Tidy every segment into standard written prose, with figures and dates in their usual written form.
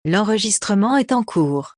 L'enregistrement est en cours.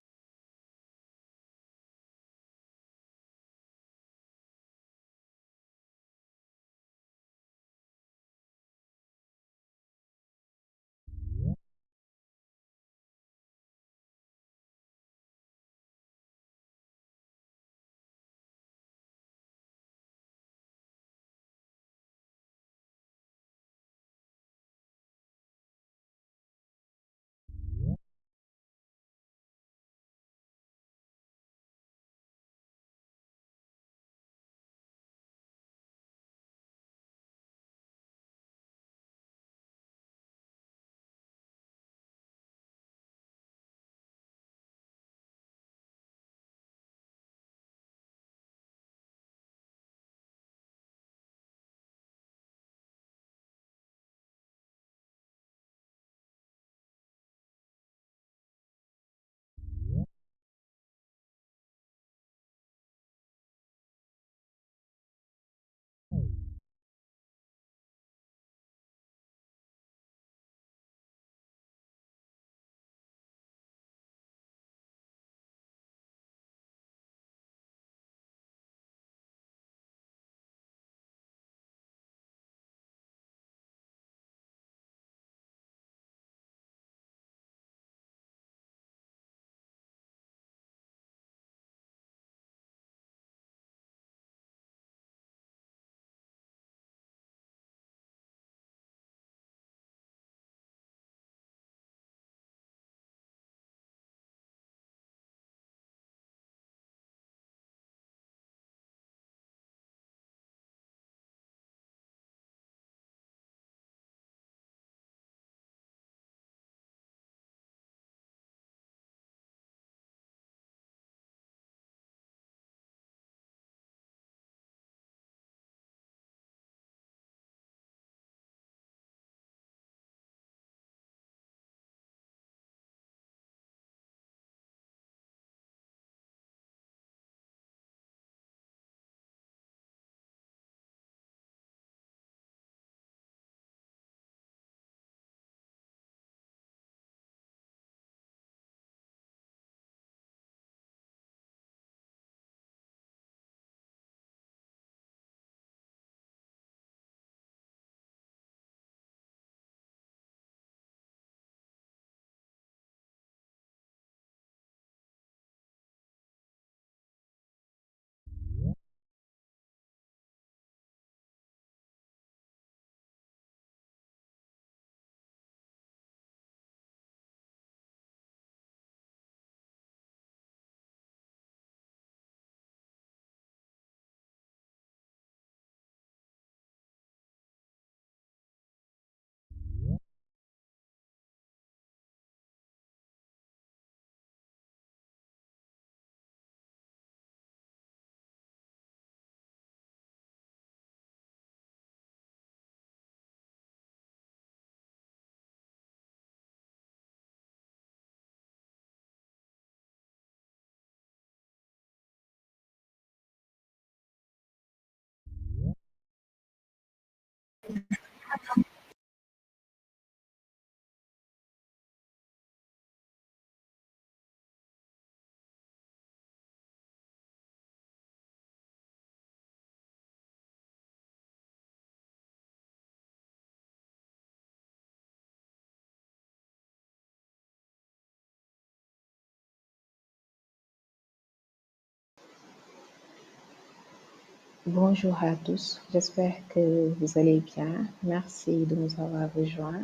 Bonjour à tous, j'espère que vous allez bien. Merci de nous avoir rejoints.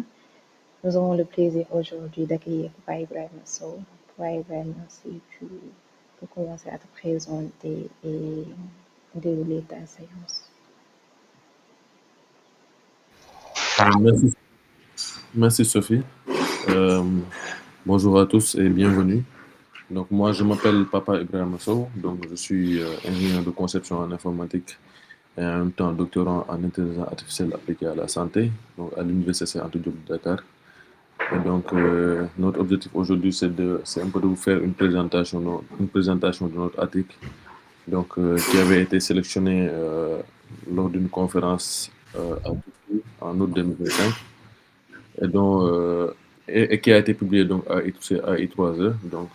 Nous avons le plaisir aujourd'hui d'accueillir Papa Ibrahim Sow. Papa Ibrahim, si tu peux commencer à te présenter et dérouler ta séance. Merci, merci Sophie. Euh, Bonjour à tous et bienvenue. Donc moi je m'appelle Papa Ibrahim Sow, donc je suis ingénieur de conception en informatique et en même temps doctorant en intelligence artificielle appliquée à la santé, donc à l'université Anta Diop de Dakar. Et donc notre objectif aujourd'hui c'est un peu de vous faire une présentation de notre article, donc qui avait été sélectionné lors d'une conférence à Toulouse en août 2025 et dont et qui a été publié donc à I3E. Donc,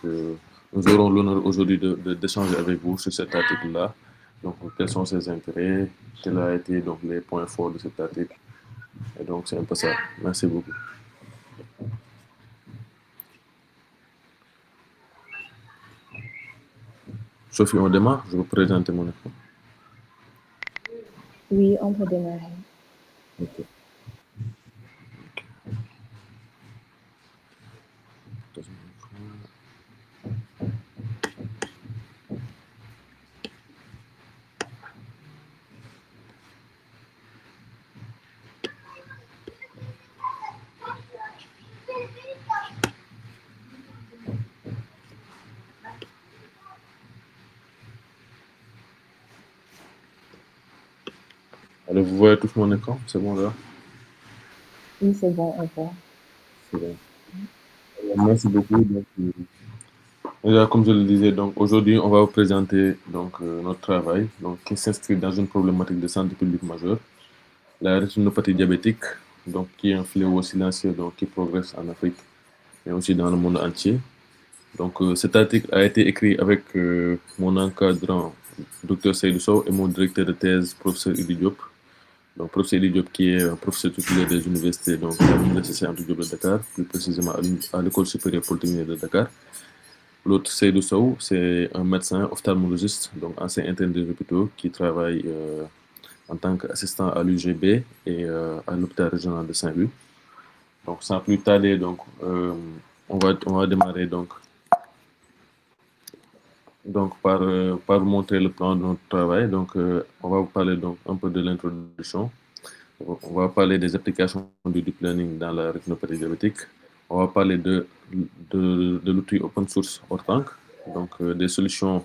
nous aurons l'honneur aujourd'hui d'échanger avec vous sur cet article-là. Donc, quels sont ses intérêts, quels ont été donc les points forts de cet article. Et donc, c'est un peu ça. Merci beaucoup. Sophie, on démarre. Je vais vous présenter mon écran. Oui, on peut démarrer. Ok. Alors, vous voyez tous mon écran? C'est bon là? Oui, c'est bon, on voit. C'est bon. Alors, merci beaucoup. Donc, déjà, comme je le disais, donc aujourd'hui, on va vous présenter donc notre travail, donc qui s'inscrit dans une problématique de santé publique majeure, la rétinopathie diabétique, donc qui est un fléau silencieux donc qui progresse en Afrique mais aussi dans le monde entier. Donc cet article a été écrit avec mon encadrant, Dr Seydou Sow, et mon directeur de thèse, professeur Idi Diop. Donc professeur Idi Diop qui est professeur titulaire des universités, donc à l'université Cheikh Anta Diop de Dakar, plus précisément à l'école supérieure polytechnique de Dakar. L'autre, Seydou Sow, c'est un médecin ophtalmologiste, donc ancien interne des hôpitaux, qui travaille en tant qu'assistant à l'UGB et à l'hôpital régional de Saint-Louis. Donc, sans plus tarder, donc, on va démarrer donc par montrer le plan de notre travail. Donc, on va vous parler donc un peu de l'introduction. On va parler des applications du deep learning dans la rétinopathie diabétique. On va parler de l'outil open source Ortank, donc des solutions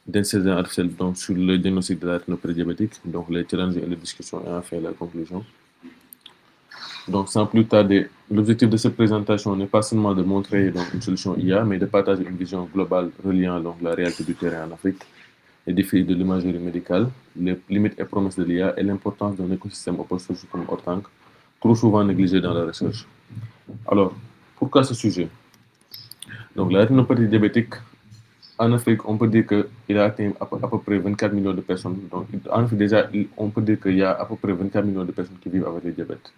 d'intelligence artificielle donc, sur le diagnostic de la rétinopathie diabétique, donc les challenges et les discussions, et enfin la conclusion. Donc, sans plus tarder, l'objectif de cette présentation n'est pas seulement de montrer donc, une solution IA, mais de partager une vision globale reliant donc, la réalité du terrain en Afrique, les défis de l'imagerie médicale, les limites et promesses de l'IA et l'importance d'un écosystème open source comme Ortank, trop souvent négligé dans la recherche. Alors, pourquoi ce sujet? Donc, la rétinopathie diabétique, en Afrique, on peut dire qu'il a atteint à peu près 24 millions de personnes. Donc, en Afrique, déjà, on peut dire qu'il y a à peu près 24 millions de personnes qui vivent avec le diabète.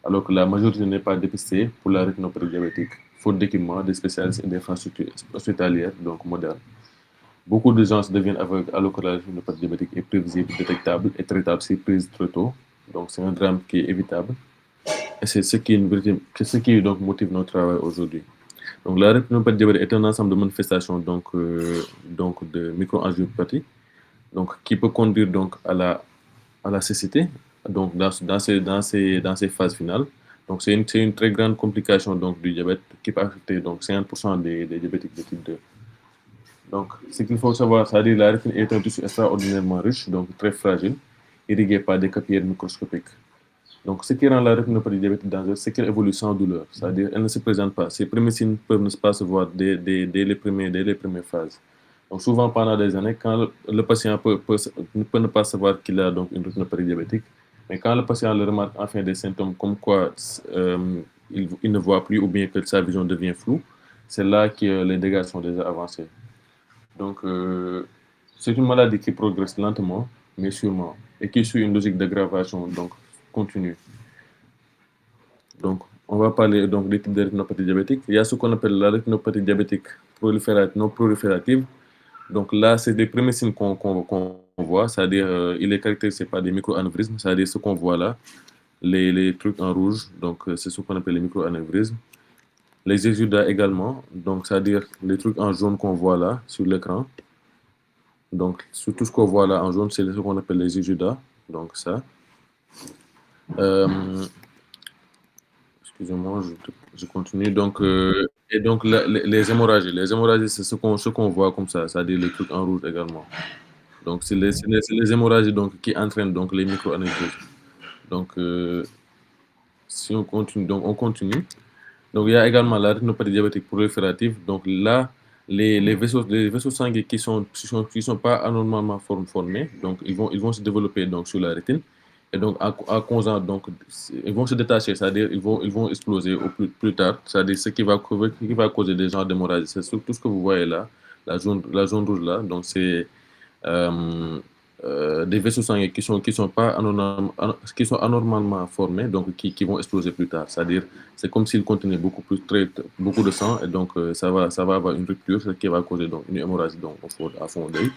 Alors que la majorité n'est pas dépistée pour la rétinopathie diabétique, faute d'équipements, de spécialistes et d'infrastructures hospitalières, donc modernes. Beaucoup de gens deviennent aveugles alors que la rétinopathie diabétique est prévisible, détectable et traitable si prise trop tôt. Donc, c'est un drame qui est évitable. Et c'est ce qui donc, motive notre travail aujourd'hui. Donc, la rétinopathie diabétique est un ensemble de manifestations donc de microangiopathie donc, qui peut conduire donc, à la cécité donc, dans ces phases finales. Donc, c'est une très grande complication donc, du diabète qui peut affecter donc, 50% des diabétiques de type 2. Donc, ce qu'il faut savoir, c'est-à-dire que la rétine est un tissu extraordinairement riche, donc très fragile, irrigué par des capillaires microscopiques. Donc, ce qui rend la rétinopathie diabétique dangereuse, c'est qu'elle évolue sans douleur, c'est-à-dire qu'elle ne se présente pas. Ces premiers signes peuvent ne pas se voir dès les premières phases. Donc, souvent, pendant des années, quand le patient peut ne pas savoir qu'il a donc une rétinopathie diabétique, mais quand le patient le remarque enfin des symptômes comme quoi il ne voit plus ou bien que sa vision devient floue, c'est là que les dégâts sont déjà avancés. Donc, c'est une maladie qui progresse lentement, mais sûrement, et qui suit une logique d'aggravation donc continue. Donc, on va parler donc des types de rétinopathie diabétique. Il y a ce qu'on appelle la rétinopathie diabétique non proliférative. Donc là, c'est les premiers signes qu'on voit, c'est-à-dire il est caractérisé par des micro-anévrismes, c'est-à-dire ce qu'on voit là, les trucs en rouge, donc c'est ce qu'on appelle les micro-anévrismes. Les exudats également, donc c'est-à-dire les trucs en jaune qu'on voit là sur l'écran. Donc sur tout ce qu'on voit là en jaune, c'est ce qu'on appelle les exudats, donc ça. Excusez-moi, je continue. Donc, et donc les hémorragies, c'est ce qu'on voit comme ça, c'est-à-dire les trucs en rouge également. Donc, c'est les hémorragies donc, qui entraînent donc, les micro-anévrismes. Donc, si on continue, donc on continue. Donc, il y a également la rétinopathie diabétique proliférative. Donc, là, les vaisseaux sanguins qui sont pas anormalement formés, donc ils vont se développer donc, sur la rétine. Et donc, à causant, donc, ils vont se détacher, c'est-à-dire ils vont exploser plus tard, c'est-à-dire ce qui va causer des genres d'hémorragie. C'est surtout ce que vous voyez là, la zone rouge là. Donc, c'est euh, des vaisseaux sanguins qui sont pas qui sont anormalement formés, donc qui vont exploser plus tard. C'est-à-dire, c'est comme s'ils contenaient beaucoup de sang, et donc ça va avoir une rupture, ce qui va causer donc une hémorragie donc, à fond d'œil.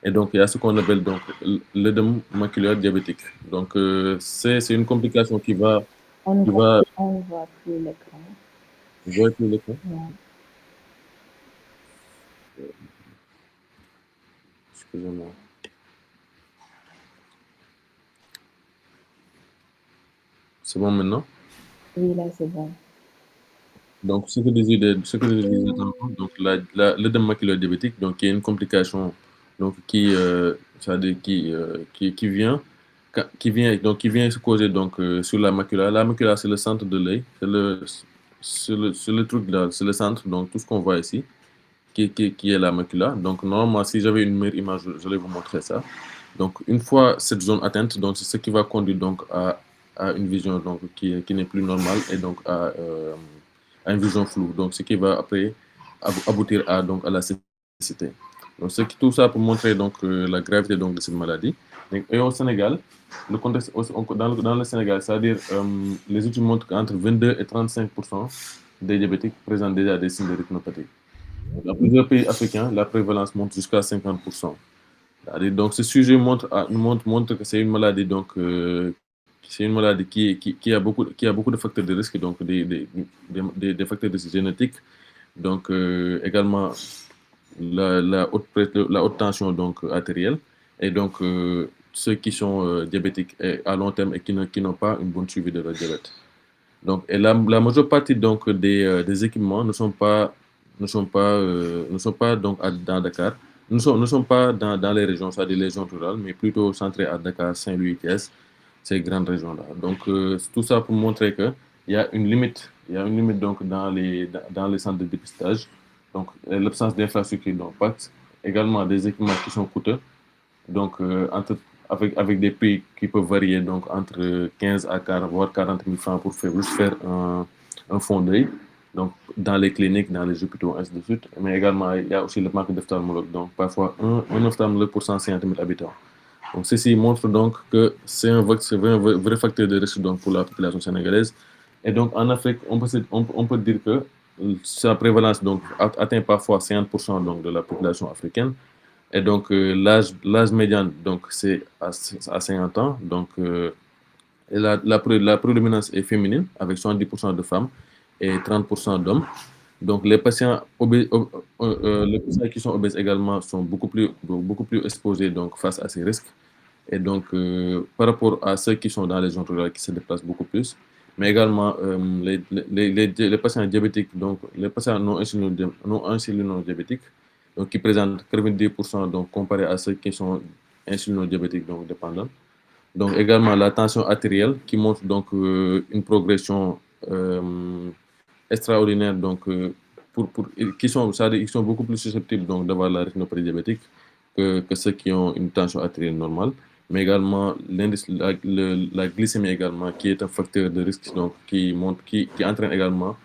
Et donc, il y a ce qu'on appelle donc l'œdème maculaire diabétique. Donc, c'est une complication qui va, On ne voit plus l'écran. vous voyez plus l'écran? Non. Excusez-moi. C'est bon maintenant? Oui, là, c'est bon. Donc, ce que je disais tantôt, donc l'œdème maculaire diabétique, donc qui est une complication, donc c'est-à-dire qui vient se causer donc sur la macula. La macula, c'est le centre de l'œil, c'est le truc là, c'est le centre, donc tout ce qu'on voit ici, qui est la macula. Donc, normalement, si j'avais une meilleure image, je vais vous montrer ça. Donc, une fois cette zone atteinte, donc c'est ce qui va conduire donc à une vision donc qui n'est plus normale et donc à une vision floue. Donc, ce qui va après aboutir à la cécité. Donc, tout ça pour montrer donc la gravité donc de cette maladie. Et au Sénégal, le contexte dans le Sénégal, c'est-à-dire les études montrent qu'entre 22 et 35% des diabétiques présentent déjà des signes de rétinopathie. Dans plusieurs pays africains, la prévalence monte jusqu'à 50%. Donc, ce sujet montre que c'est une maladie, donc, c'est une maladie qui a beaucoup de facteurs de risque, donc des facteurs de risque génétiques, donc également la haute tension donc, artérielle, et donc ceux qui sont diabétiques à long terme et qui n'ont pas une bonne suivi de leur diabète. Donc, et la majeure partie donc, des équipements ne sont pas donc, dans Dakar. Ne sont pas dans les régions, c'est-à-dire les régions rurales, mais plutôt centrées à Dakar, Saint-Louis, Thiès, ces grandes régions-là. Donc, tout ça pour montrer qu'il y a une limite, donc, dans les centres de dépistage. Donc, l'absence d'infrastructures d'impact, également des équipements qui sont coûteux, donc avec des prix qui peuvent varier donc entre 15 à 40, voire 40 000 francs pour juste faire un fond d'œil, donc dans les cliniques, dans les hôpitaux, ainsi de suite. Mais également, il y a aussi le manque d'ophtalmologues, donc parfois un ophtalmologue pour 150 000 habitants. Donc ceci montre donc que c'est un vrai facteur de risque donc, pour la population sénégalaise. Et donc en Afrique, on peut dire que sa prévalence donc, atteint parfois 50% donc, de la population africaine. Et donc, l'âge médian, donc, c'est à 50 ans. Donc, et la prédominance est féminine, avec 70% de femmes et 30% d'hommes. Donc, les patients qui sont obèses également sont beaucoup plus exposés donc, face à ces risques. Et donc, par rapport à ceux qui sont dans les zones rurales, qui se déplacent beaucoup plus, mais également les patients diabétiques, donc les patients non insulino-diabétiques, donc qui présentent 90% donc, comparé à ceux qui sont insulino-diabétiques, donc dépendants. Donc également la tension artérielle qui montre donc une progression extraordinaire, donc ils sont beaucoup plus susceptibles donc d'avoir la rétinopathie diabétique que ceux qui ont une tension artérielle normale, mais également la glycémie également, qui est un facteur de risque donc qui entraîne également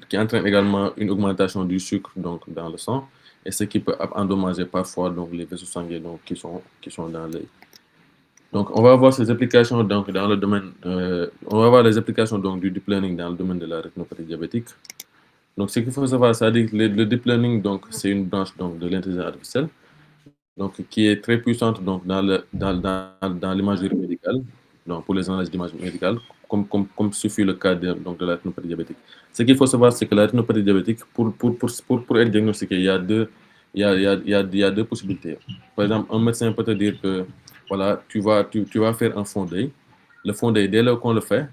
qui entraîne également une augmentation du sucre donc dans le sang, et ce qui peut endommager parfois donc les vaisseaux sanguins donc qui sont dans l'œil. Donc, on va voir ces applications donc, dans le domaine, on va voir les applications donc, du deep learning dans le domaine de la rétinopathie diabétique. Donc, ce qu'il faut savoir, c'est que le deep learning, donc, c'est une branche donc, de l'intelligence artificielle, donc, qui est très puissante donc, dans l'imagerie médicale, donc, pour les analyses d'images médicales, comme ce fut le cas donc, de la rétinopathie diabétique. Ce qu'il faut savoir, c'est que la rétinopathie diabétique, pour être diagnostiquée, il y a deux possibilités. Par exemple, un médecin peut te dire que voilà, tu vas faire un fond d'œil. Le fond d'œil, dès lors qu'on le fait,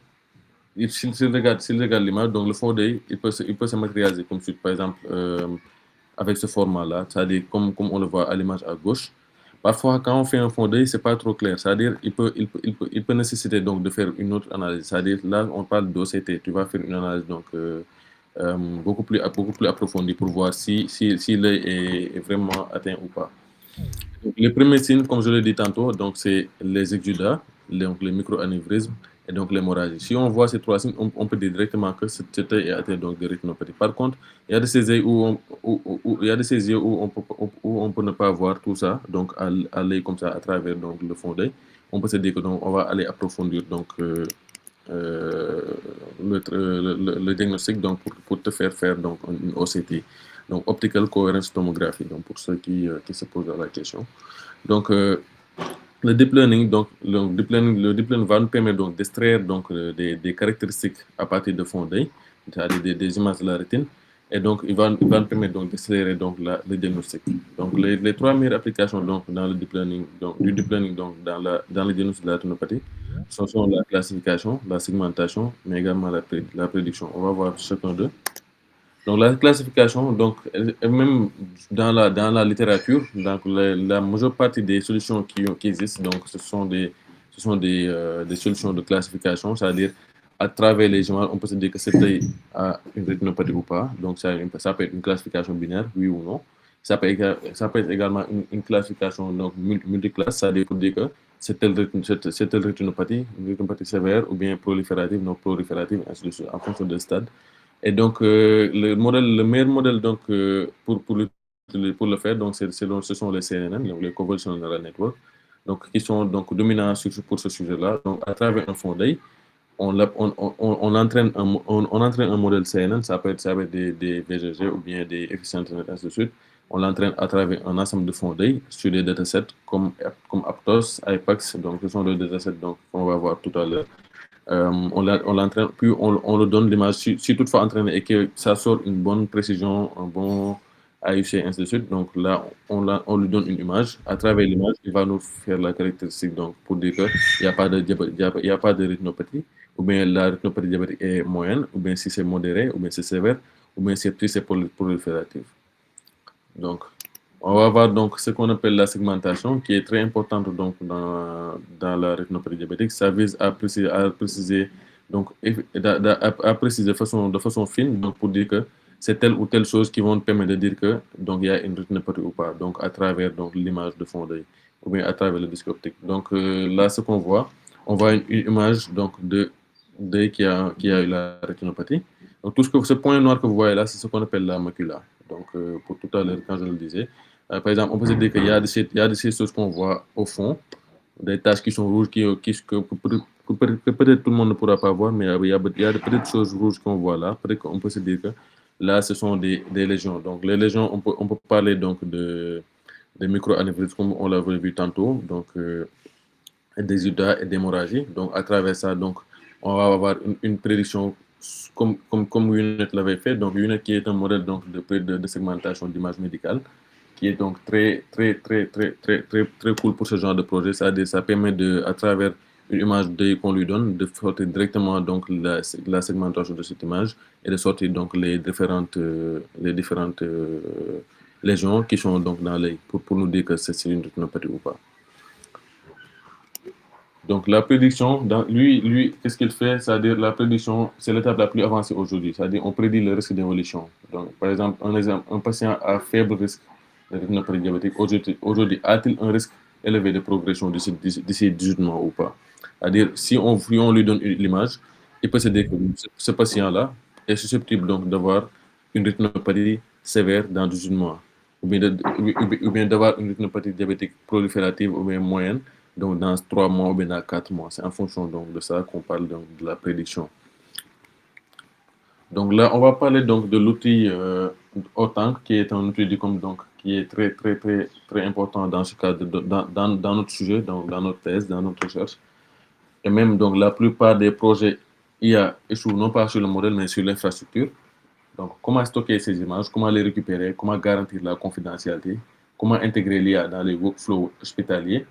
s'il regarde l'image, donc le fond d'œil, il peut se matérialiser comme suite, par exemple, avec ce format-là, c'est-à-dire comme on le voit à l'image à gauche. Parfois, quand on fait un fond d'œil, c'est pas trop clair. C'est-à-dire, il peut nécessiter donc de faire une autre analyse. C'est-à-dire, là, on parle d'OCT. Tu vas faire une analyse donc beaucoup plus approfondie pour voir si l'œil est vraiment atteint ou pas. Les premiers signes, comme je l'ai dit tantôt, donc c'est les exudats, donc les micro-anévrismes et donc l'hémorragie. Si on voit ces trois signes, on peut dire directement que cet œil est atteint donc de rétinopathie. Par contre, il y a de ces yeux il y a de ces yeux où on peut ne pas voir tout ça, donc à l'œil comme ça, à travers donc, le fond d'œil. On peut se dire que donc, on va aller approfondir donc, euh, le diagnostic donc, pour te faire donc, une OCT, donc Optical Coherence Tomography, donc pour ceux qui se posent la question. Donc, le deep learning, donc, le deep learning va nous permettre donc d'extraire donc, des caractéristiques à partir de fond d'œil, c'est-à-dire des images de la rétine, et donc il va nous permettre donc d'accélérer donc le diagnostic. Donc, les trois meilleures applications donc dans le deep learning, donc, du deep learning donc dans le diagnostic de la rétinopathie, ce sont la classification, la segmentation, mais également la prédiction. On va voir chacun d'eux. Donc la classification, donc même dans la littérature, donc la majeure partie des solutions qui existent, donc ce sont des solutions de classification, c'est-à-dire à travers les images, on peut se dire que cet œil a une rétinopathie ou pas. Donc ça peut être une classification binaire, oui ou non. Ça peut être également une classification donc multiclasse, c'est-à-dire pour dire que c'est telle rétinopathie, une rétinopathie sévère ou bien proliférative, non proliférative, ainsi de suite, en fonction des stades. Et donc, le meilleur modèle donc, pour le faire, donc, ce sont les CNN, donc les Convolutional Neural Network, donc, qui sont donc, dominants pour ce sujet-là. Donc, à travers un fond d'œil, on entraîne on entraîne un modèle CNN, ça peut être des VGG ou bien des efficient internet, ainsi de suite. On l'entraîne à travers un ensemble de fonds d'œil sur des datasets comme Aptos, IPAX, donc ce sont des datasets qu'on va voir tout à l'heure. On l'entraîne, puis on le donne l'image, si toutefois entraîné et que ça sort une bonne précision, un bon AUC, ainsi de suite. Donc là, on lui donne une image. À travers l'image, il va nous faire la caractéristique donc, pour dire qu'il n'y a pas de, il y a pas de rétinopathie, ou bien la rétinopathie diabétique est moyenne, ou bien si c'est modéré, ou bien c'est sévère, ou bien si c'est prolifératif. Donc, on va voir donc ce qu'on appelle la segmentation, qui est très importante donc dans la rétinopathie diabétique. Ça vise à préciser donc à préciser de façon fine, donc pour dire que c'est telle ou telle chose qui vont te permettre de dire que donc il y a une rétinopathie ou pas, donc à travers donc l'image de fond d'œil ou bien à travers le disque optique. Donc là, ce qu'on voit, on voit une image donc de d'œil qui a eu la rétinopathie. Donc tout ce point noir que vous voyez là, c'est ce qu'on appelle la macula. Donc pour tout à l'heure, quand je le disais. Par exemple, on peut se dire qu'il y a de ces choses qu'on voit au fond, des taches qui sont rouges, que peut-être tout le monde ne pourra pas voir, mais il y a de petites choses rouges qu'on voit là. Peut-être qu'on peut se dire que là, ce sont des lésions. Donc, les lésions, on peut parler donc de micro-anévrismes, comme on l'avait vu tantôt, donc des UDA et d'hémorragie. Donc, à travers ça, donc, on va avoir une prédiction comme UNET l'avait fait. Donc, UNET qui est un modèle donc, de segmentation d'image médicale qui est donc très cool pour ce genre de projet. C'est-à-dire, ça permet à travers une image d'œil qu'on lui donne, de sortir directement donc la segmentation de cette image et de sortir donc les différentes lésions qui sont donc dans l'œil pour nous dire que c'est une rétinopathie ou pas. Donc la prédiction, lui qu'est-ce qu'il fait? C'est-à-dire la prédiction, c'est l'étape la plus avancée aujourd'hui. C'est-à-dire on prédit le risque d'évolution. Donc par exemple, un patient à faible risque de rétinopathie diabétique, aujourd'hui a-t-il un risque élevé de progression d'ici 18 mois ou pas? C'est-à-dire si on lui donne l'image, il peut se dire que ce patient-là est susceptible donc d'avoir une rétinopathie sévère dans 18 mois. Ou bien d'avoir une rétinopathie diabétique proliférative ou bien moyenne donc dans 3 mois ou bien dans 4 mois. C'est en fonction donc, de ça qu'on parle donc, de la prédiction. Donc là, on va parler donc de l'outil OTANC, qui est un outil donc, qui est très important dans ce cadre, dans notre sujet, donc, dans notre thèse, dans notre recherche. Et même donc la plupart des projets IA échouent non pas sur le modèle, mais sur l'infrastructure. Donc, comment stocker ces images, comment les récupérer, comment garantir la confidentialité, comment intégrer l'IA dans les workflows hospitaliers.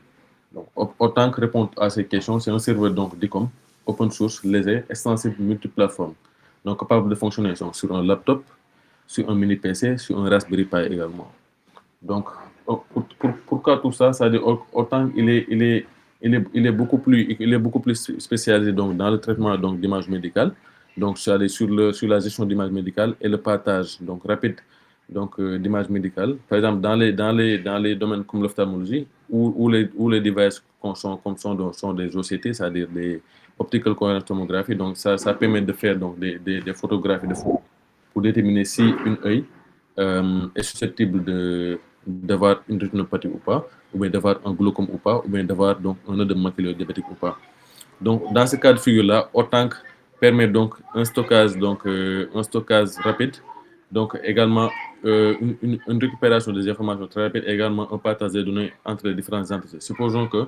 Donc, autant que répondre à ces questions, c'est un serveur donc DICOM, open source, léger, extensible, multiplateforme. Donc, capable de fonctionner donc, sur un laptop, sur un mini PC, sur un Raspberry Pi également. Donc, pourquoi tout ça? Ça veut dire autant il est beaucoup plus spécialisé donc, dans le traitement donc, d'images médicales. Donc, sur la gestion d'images médicales et le partage donc, rapide donc d'image médicale. Par exemple, dans les domaines comme l'ophtalmologie, où les devices sont des OCT, c'est-à-dire des optical coherence tomography, donc ça permet de faire donc, des photographies de fond pour déterminer si une œil est susceptible d'avoir une rétinopathie ou pas, ou bien d'avoir un glaucome ou pas, ou bien d'avoir donc un œdème maculaire diabétique ou pas. Donc, dans ce cas de figure-là, Autank permet donc un stockage rapide, donc également une récupération des informations très rapide, également un partage des données entre les différentes entités. Supposons que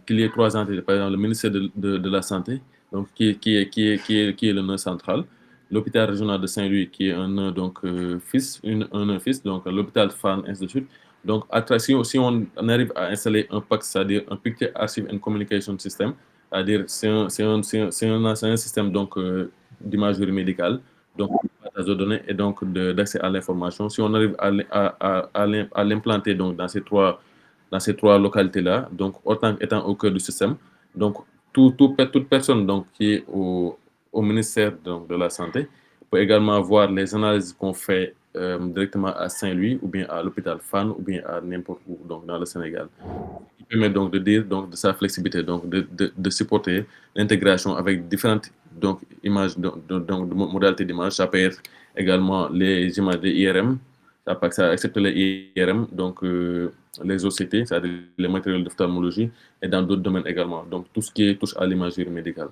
qu'il y ait trois entités, par exemple le ministère de la Santé, donc qui est le nœud central, l'hôpital régional de Saint-Louis, qui est un nœud donc, un nœud fils, donc l'hôpital Fan, ainsi de suite. Donc, si on arrive à installer un PAC, c'est-à-dire un Picture Archive and Communication System, c'est-à-dire c'est un système donc d'imagerie médicale, donc de partage de données et donc d'accès à l'information. Si on arrive à l'implanter donc dans ces trois localités-là, donc autant étant au cœur du système, donc toute personne donc qui est au ministère donc, de la Santé peut également voir les analyses qu'on fait directement à Saint-Louis ou bien à l'hôpital Fann ou bien à n'importe où donc dans le Sénégal, qui permet donc de dire donc de sa flexibilité, donc de supporter l'intégration avec différentes donc images de modalités d'image. Ça peut être également les images des IRM, ça peut ça accepte les IRM, donc les OCT, c'est-à-dire les matériels d'ophtalmologie, et dans d'autres domaines également. Donc tout ce qui touche à l'imagerie médicale.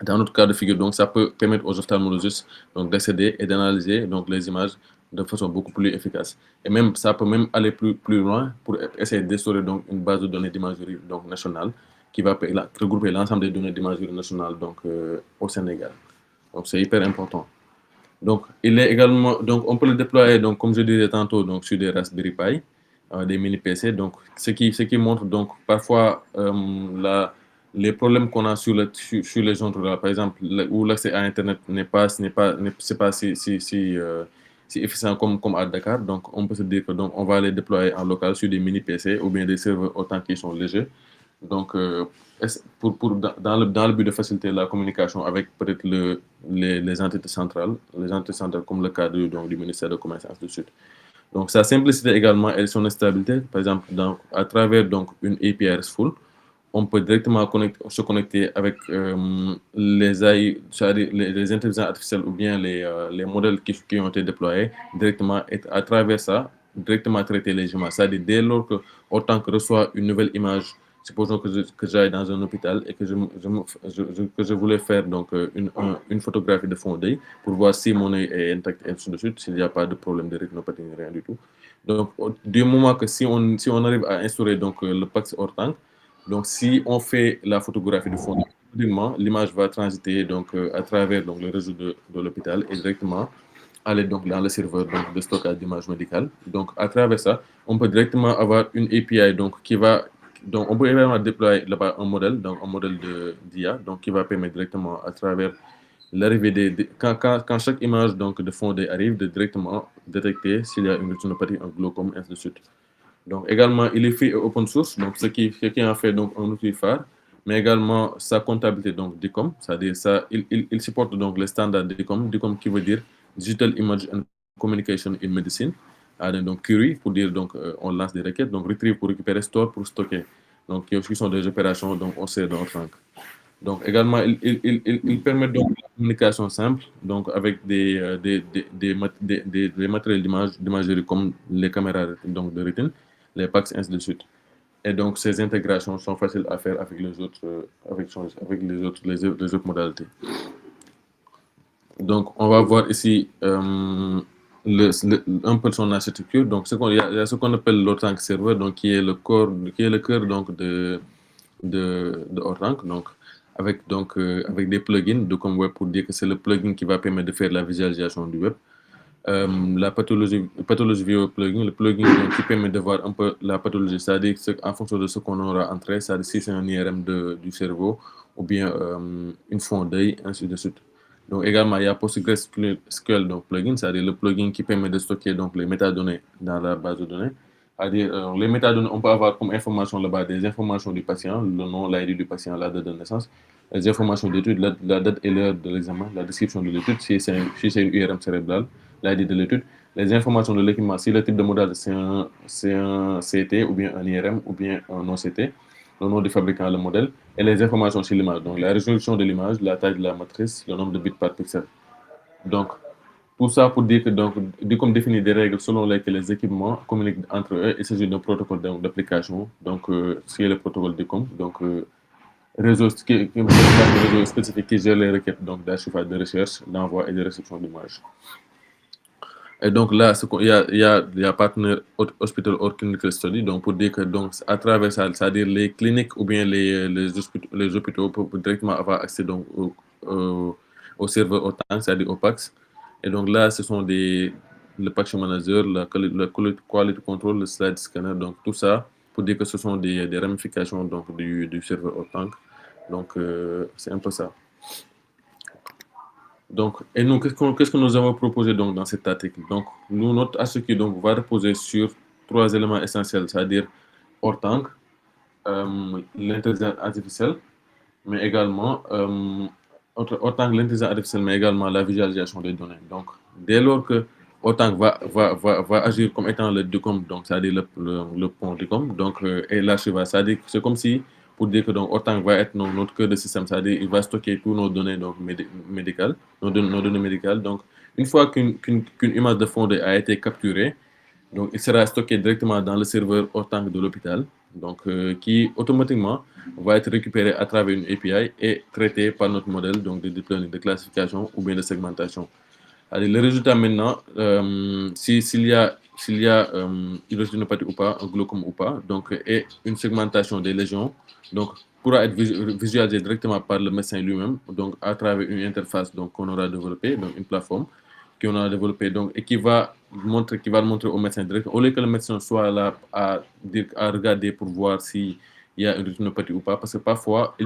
Dans notre cas de figure, donc, ça peut permettre aux ophtalmologistes donc, d'accéder et d'analyser donc, les images de façon beaucoup plus efficace. Et même, ça peut même aller plus loin pour essayer d'instaurer donc, une base de données d'imagerie donc, nationale qui va regrouper l'ensemble des données d'imagerie nationale donc, au Sénégal. Donc, c'est hyper important. Donc, il est également, donc, on peut le déployer, donc, comme je disais tantôt, donc, sur des Raspberry Pi, des mini PC. Donc, ce qui montre donc parfois les problèmes qu'on a sur les gens ruraux, par exemple, où l'accès à Internet c'est pas si efficient comme à Dakar. Donc, on peut se dire que donc, on va les déployer en local sur des mini PC ou bien des serveurs autant qu'ils sont légers. Donc, dans le but de faciliter la communication avec peut-être les les entités centrales comme le cas donc, du ministère de Commerce, ainsi de suite. Donc, sa simplicité également et son stabilité, par exemple, à travers donc, une API RESTful, on peut directement se connecter avec les AI, c'est-à-dire les intelligences artificielles ou bien les modèles qui ont été déployés directement et à travers ça, directement traiter les images. C'est-à-dire dès lors que, autant que reçoit une nouvelle image, supposons que j'aille dans un hôpital et que que je voulais faire donc, une photographie de fond d'œil pour voir si mon œil est intact et ainsi de suite, s'il n'y a pas de problème de rétinopathie, rien du tout. Donc, du moment que si on arrive à instaurer donc, le Pax Hortank, donc, si on fait la photographie de fond, l'image va transiter donc, à travers donc, le réseau de l'hôpital et directement aller donc, dans le serveur donc, de stockage d'images médicales. Donc, à travers ça, on peut directement avoir une API donc, qui va. Donc, on peut également déployer là-bas donc un modèle d'IA donc, qui va permettre directement à travers l'arrivée quand chaque image donc, de fond arrive, de directement détecter s'il y a une rétinopathie, un glaucome, ainsi de suite. Donc également, il est free et open source, donc ce qui en fait donc un outil phare, mais également sa comptabilité donc DICOM, c'est-à-dire ça, il supporte donc les standards DICOM qui veut dire Digital Image and Communication in Medicine, donc query pour dire donc on lance des requêtes, donc retrieve pour récupérer, store pour stocker, donc qui sont des opérations donc on sait dans Franck. Donc également, il permet donc la communication simple, donc avec des matériels d'imagerie comme les caméras donc, de rétine, les packs, ainsi de suite. Et donc, ces intégrations sont faciles à faire avec les autres, les autres modalités. Donc, on va voir ici un peu son architecture. Donc, il y a ce qu'on appelle l'Autank Server, donc qui est le cœur donc de Autank. Donc, avec des plugins de comme web pour dire que c'est le plugin qui va permettre de faire la visualisation du web. La pathologie via plugin, le plugin donc, qui permet de voir un peu la pathologie, c'est-à-dire en fonction de ce qu'on aura entré, c'est-à-dire si c'est un IRM du cerveau ou bien une fond d'œil, ainsi de suite. Donc également, il y a PostgreSQL donc plugin, c'est-à-dire le plugin qui permet de stocker donc les métadonnées dans la base de données. C'est-à-dire les métadonnées, on peut avoir comme information là-bas des informations du patient, le nom, l'ID du patient, la date de naissance, les informations d'étude, la date et l'heure de l'examen, la description de l'étude, si c'est une IRM cérébrale, l'ID de l'étude, les informations de l'équipement, si le type de modèle c'est un CT ou bien un IRM ou bien un OCT, le nom du fabricant, le modèle, et les informations sur l'image. Donc la résolution de l'image, la taille de la matrice, le nombre de bits par pixel. Donc tout ça pour dire que donc, DICOM définit des règles selon lesquelles les équipements communiquent entre eux. Il s'agit d'un protocole d'application, donc c'est le protocole DICOM, donc réseau spécifique qui gère les requêtes donc d'archivage de recherche, d'envoi et de réception d'images. Et donc là, il y a Partner Hospital or Clinical Study, donc pour dire que donc, à travers ça, c'est-à-dire les cliniques ou bien les hôpitaux peuvent directement avoir accès donc, au serveur OTAN, c'est-à-dire au PAX. Et donc là, ce sont le Patch Manager, le Quality Control, le Slide Scanner, donc tout ça pour dire que ce sont des ramifications donc, du serveur OTAN. Donc c'est un peu ça. Donc, et nous, qu'est-ce que nous avons proposé donc, dans cet article? Donc, nous, notre ASUQ donc, va reposer sur trois éléments essentiels, c'est-à-dire Ortang, l'intelligence artificielle, mais également, Ortang, l'intelligence artificielle, mais également la visualisation des données. Donc, dès lors que Ortang va agir comme étant le DICOM, donc c'est-à-dire le pont DICOM, donc, et l'archivage, c'est-à-dire que c'est comme si, pour dire que donc, Ortang va être notre cœur de système, c'est-à-dire il va stocker toutes nos données donc, médicales, nos données médicales. Donc, une fois qu'une image de fond a été capturée, donc, il sera stocké directement dans le serveur Ortang de l'hôpital, donc, qui automatiquement va être récupéré à travers une API et traité par notre modèle donc, de deep learning, de classification ou bien de segmentation. Allez, le résultat maintenant, s'il y a une rétinopathie ou pas, un glaucome ou pas, donc, et une segmentation des lésions, donc, pourra être visualisé directement par le médecin lui-même, donc à travers une interface donc, qu'on aura développée, donc une plateforme qu'on a développée donc, et qui va le montrer au médecin directement, au lieu que le médecin soit là à regarder pour voir s'il y a une rétinopathie ou pas, parce que parfois,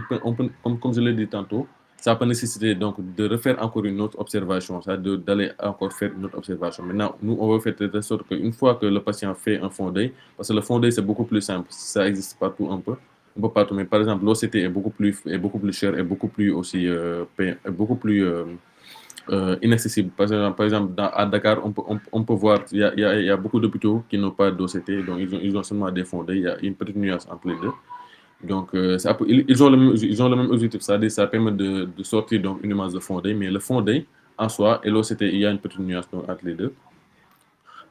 comme je l'ai dit tantôt, ça peut nécessiter donc de refaire encore une autre observation, d'aller encore faire une autre observation. Maintenant, nous, on va faire de sorte qu'une fois que le patient fait un fond d'œil, parce que le fond d'œil, c'est beaucoup plus simple, ça existe partout un peu partout, mais par exemple, l'OCT est beaucoup plus cher et beaucoup plus aussi, beaucoup plus inaccessible. Par exemple à Dakar, on peut voir, il y a beaucoup d'hôpitaux qui n'ont pas d'OCT, donc ils ont seulement des fonds d'œil, il y a une petite nuance entre les deux. Donc, ils ont le même objectif, c'est-à-dire ça permet de sortir donc, une image de fond d'œil, mais le fond d'œil en soi et l'OCT, il y a une petite nuance donc, entre les deux.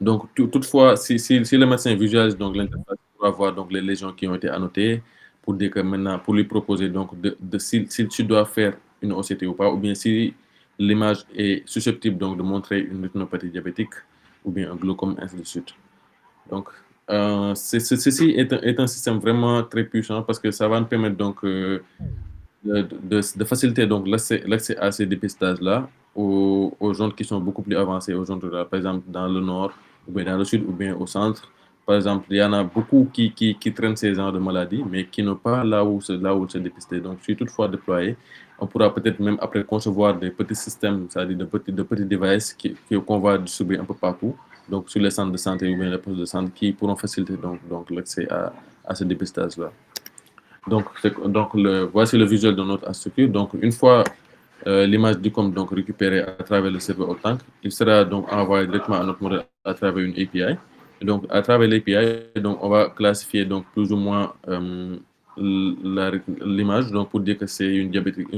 Donc, toutefois, si le médecin visualise donc l'interface pour avoir donc, les lésions qui ont été annotées, pour dire que maintenant, pour lui proposer donc si tu dois faire une OCT ou pas, ou bien si l'image est susceptible donc de montrer une rétinopathie diabétique ou bien un glaucome, ainsi de suite. Donc, ceci est un système vraiment très puissant parce que ça va nous permettre donc de faciliter donc l'accès à ces dépistages-là aux zones qui sont beaucoup plus avancées, aux zones rurales, par exemple dans le nord, ou bien dans le sud, ou bien au centre. Par exemple, il y en a beaucoup qui traînent ces genres de maladies, mais qui n'ont pas là où se dépister. Donc, si toutefois déployé, on pourra peut-être même après concevoir des petits systèmes, c'est-à-dire de petits devices qu'on va distribuer un peu partout, donc sur les centres de santé ou bien les postes de santé, qui pourront faciliter donc l'accès à ce dépistage-là. Donc, voici le visuel de notre structure. Donc, une fois l'image du com donc récupérée à travers le serveur Autank, il sera donc envoyé directement à notre modèle à travers une API. Et donc, à travers l'API, donc, on va classifier donc plus ou moins l'image, donc pour dire que c'est une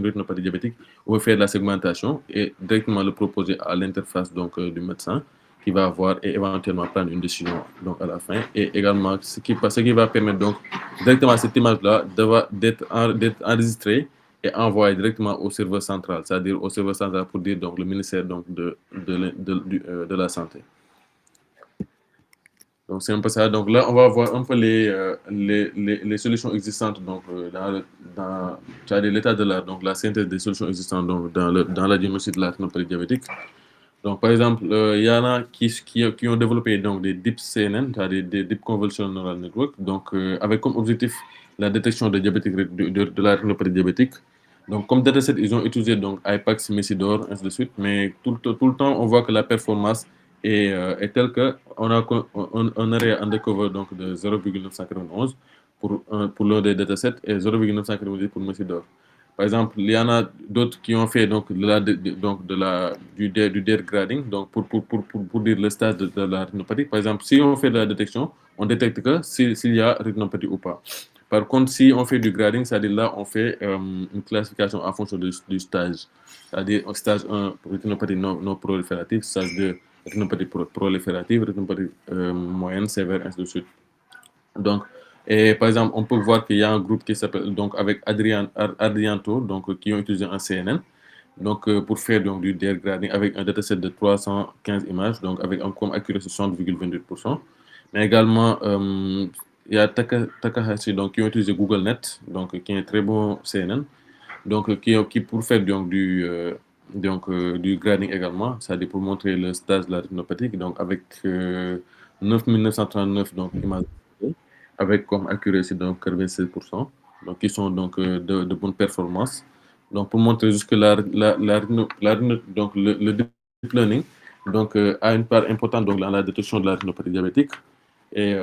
rétinopathie diabétique, on va faire de la segmentation et directement le proposer à l'interface donc du médecin qui va avoir et éventuellement prendre une décision donc à la fin. Et également, ce qui va permettre donc directement cette image-là d'être enregistrée et envoyée directement au serveur central, c'est-à-dire au serveur central pour dire donc le ministère donc de la Santé. Donc c'est un peu ça. Donc là, on va voir un peu les solutions existantes donc, c'est-à-dire l'état de l'art, donc la synthèse des solutions existantes donc, dans la diagnostic de la rétinopathie diabétique. Donc, par exemple, il y en a qui ont développé donc, des Deep CNN, c'est-à-dire des Deep Convolutional Neural Network, donc, avec comme objectif la détection de la rétinopathie diabétique. Donc, comme dataset, ils ont utilisé donc, IPAX, Messidor, ainsi de suite, mais tout le temps, on voit que la performance est telle qu'on a un area undercover donc, de 0,991 pour l'un des datasets et 0,990 pour Messidor. Par exemple, il y en a d'autres qui ont fait donc, du dare grading, donc pour dire le stade de la rétinopathie. Par exemple, si on fait de la détection, on détecte que s'il y a rétinopathie ou pas. Par contre, si on fait du grading, c'est-à-dire là, on fait une classification en fonction du stage. C'est-à-dire stage 1, rétinopathie non proliférative, stage 2, rétinopathie proliférative, rétinopathie moyenne, sévère, ainsi de suite. Donc, et par exemple, on peut voir qu'il y a un groupe qui s'appelle, donc avec Adrianto, donc qui ont utilisé un CNN, donc pour faire donc du dare grading avec un dataset de 315 images, donc avec un comme accuracy 60,28%. Mais également, il y a Takahashi, donc qui ont utilisé GoogleNet, donc qui est un très bon CNN, donc qui pour faire du grading également, c'est-à-dire pour montrer le stage de la rétinopathie, donc avec 9939 donc, images avec comme accuracy donc 96%, donc qui sont donc de bonnes performances. Donc pour montrer juste que donc le deep learning donc, a une part importante donc, dans la détection de la rétinopathie diabétique. Et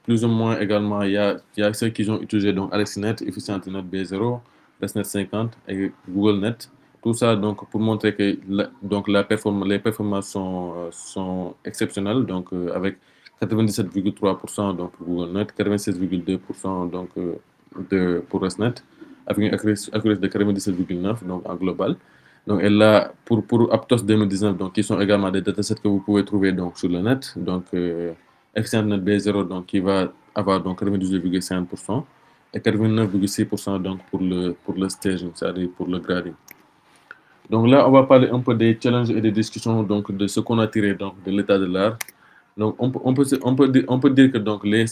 plus ou moins également, il y a ceux qui ont utilisé donc AlexNet, EfficientNet B0, ResNet 50 et GoogleNet. Tout ça donc pour montrer que donc les performances sont exceptionnelles, donc avec 97,3% donc pour GoogleNet, 96,2% donc pour ResNet, avec une accuracy de 97,9% donc en global. Donc, et là, pour Aptos 2019, donc, qui sont également des datasets que vous pouvez trouver donc, sur le net. Donc, EfficientNet B0, donc, qui va avoir donc 98,5% et 89,6% donc, pour le staging, c'est-à-dire pour le grading. Donc là, on va parler un peu des challenges et des discussions donc, de ce qu'on a tiré donc, de l'état de l'art. Donc, on peut dire que donc, les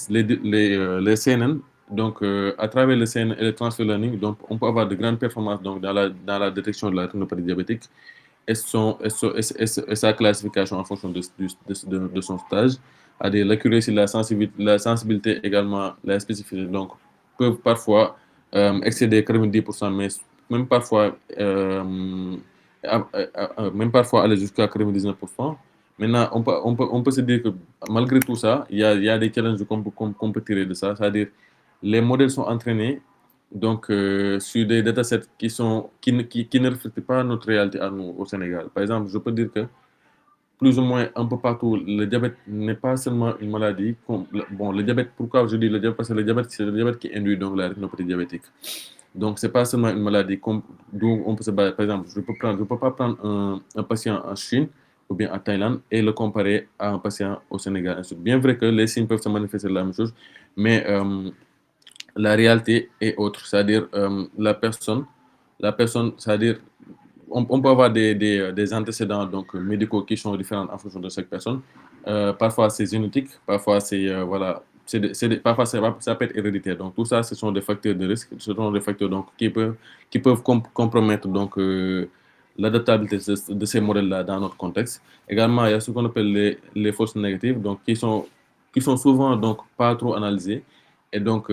CNN, donc, à travers le CNN et le transfer learning, donc, on peut avoir de grandes performances donc, dans la détection de la rétinopathie diabétique et sa classification en fonction de son stage. C'est-à-dire l'accuracy, la sensibilité également, la spécificité, donc, peuvent parfois excéder 90%, mais même parfois, même parfois aller jusqu'à 99%. Maintenant, on peut se dire que malgré tout ça, il y a des challenges qu'on peut tirer de ça. C'est-à-dire, les modèles sont entraînés donc, sur des datasets qui ne reflètent pas notre réalité à nous au Sénégal. Par exemple, je peux dire que plus ou moins un peu partout, le diabète n'est pas seulement une maladie. Bon, le diabète, pourquoi je dis le diabète? Parce que le diabète, c'est le diabète qui induit donc la rétinopathie diabétique. Donc, c'est pas seulement une maladie d'où on peut se baser. Par exemple, je peux pas prendre un patient en Chine ou bien en Thaïlande et le comparer à un patient au Sénégal. Bien vrai que les signes peuvent se manifester de la même chose, mais la réalité est autre. C'est-à-dire, la personne, c'est-à-dire, on peut avoir des antécédents donc, médicaux qui sont différents en fonction de chaque personne. Parfois, c'est génétique, parfois, voilà, parfois, ça peut être héréditaire. Donc, tout ça, ce sont des facteurs de risque, ce sont des facteurs donc, qui peuvent compromettre donc, l'adaptabilité de ces modèles-là dans notre contexte. Également, il y a ce qu'on appelle les fausses négatives, donc, qui sont souvent donc, pas trop analysées et donc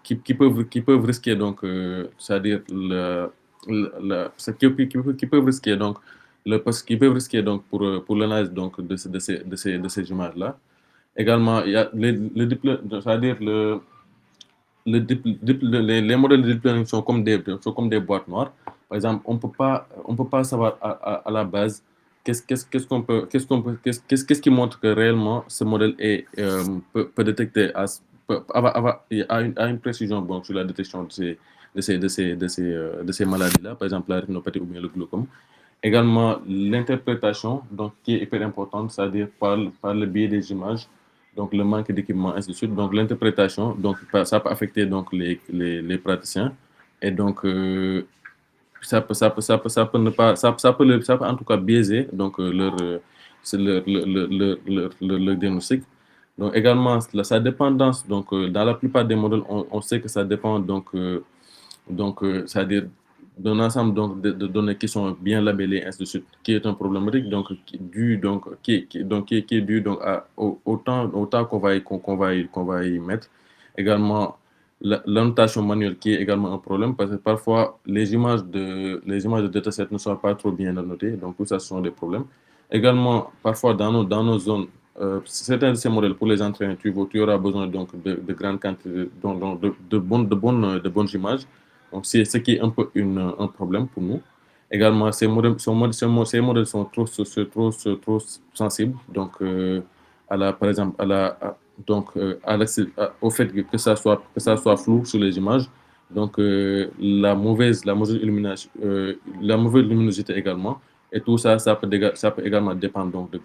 qui peuvent risquer donc c'est-à-dire qui peuvent risquer donc parce qu'ils peuvent risquer donc pour l'analyse donc de ces images là. Également, il y a c'est-à-dire les modèles de deep learning sont comme des boîtes noires. Par exemple, on peut pas savoir à la base qu'est-ce qui montre que réellement ce modèle peut détecter à une précision bon, sur la détection de ces maladies-là, par exemple la rétinopathie ou bien le glaucome. Également, l'interprétation, donc, qui est hyper importante, c'est-à-dire par le biais des images, donc le manque d'équipement, ainsi de suite. Donc, l'interprétation, donc, ça peut affecter donc, les praticiens. Et donc, ça peut en tout cas biaiser donc, leur diagnostic. Donc, également, sa dépendance, donc, dans la plupart des modèles, on sait que ça dépend donc, c'est-à-dire d'un ensemble donc, de données qui sont bien labellées, ainsi de suite, qui est un problématique, donc, qui est dû donc, au temps qu'on va y mettre. Également, l'annotation manuelle qui est également un problème parce que parfois les images de dataset ne sont pas trop bien annotées, donc tout ça ce sont des problèmes. Également, parfois dans nos zones, certains de ces modèles pour les entraîner, tu auras besoin donc de grandes quantités, de bonnes images. Donc, c'est ce qui est un peu un problème pour nous. Également, ces modèles sont trop sensibles. Donc, par exemple, au fait que ça soit flou sur les images. Donc, la mauvaise luminosité également. Et tout ça, ça peut également dépendre donc, de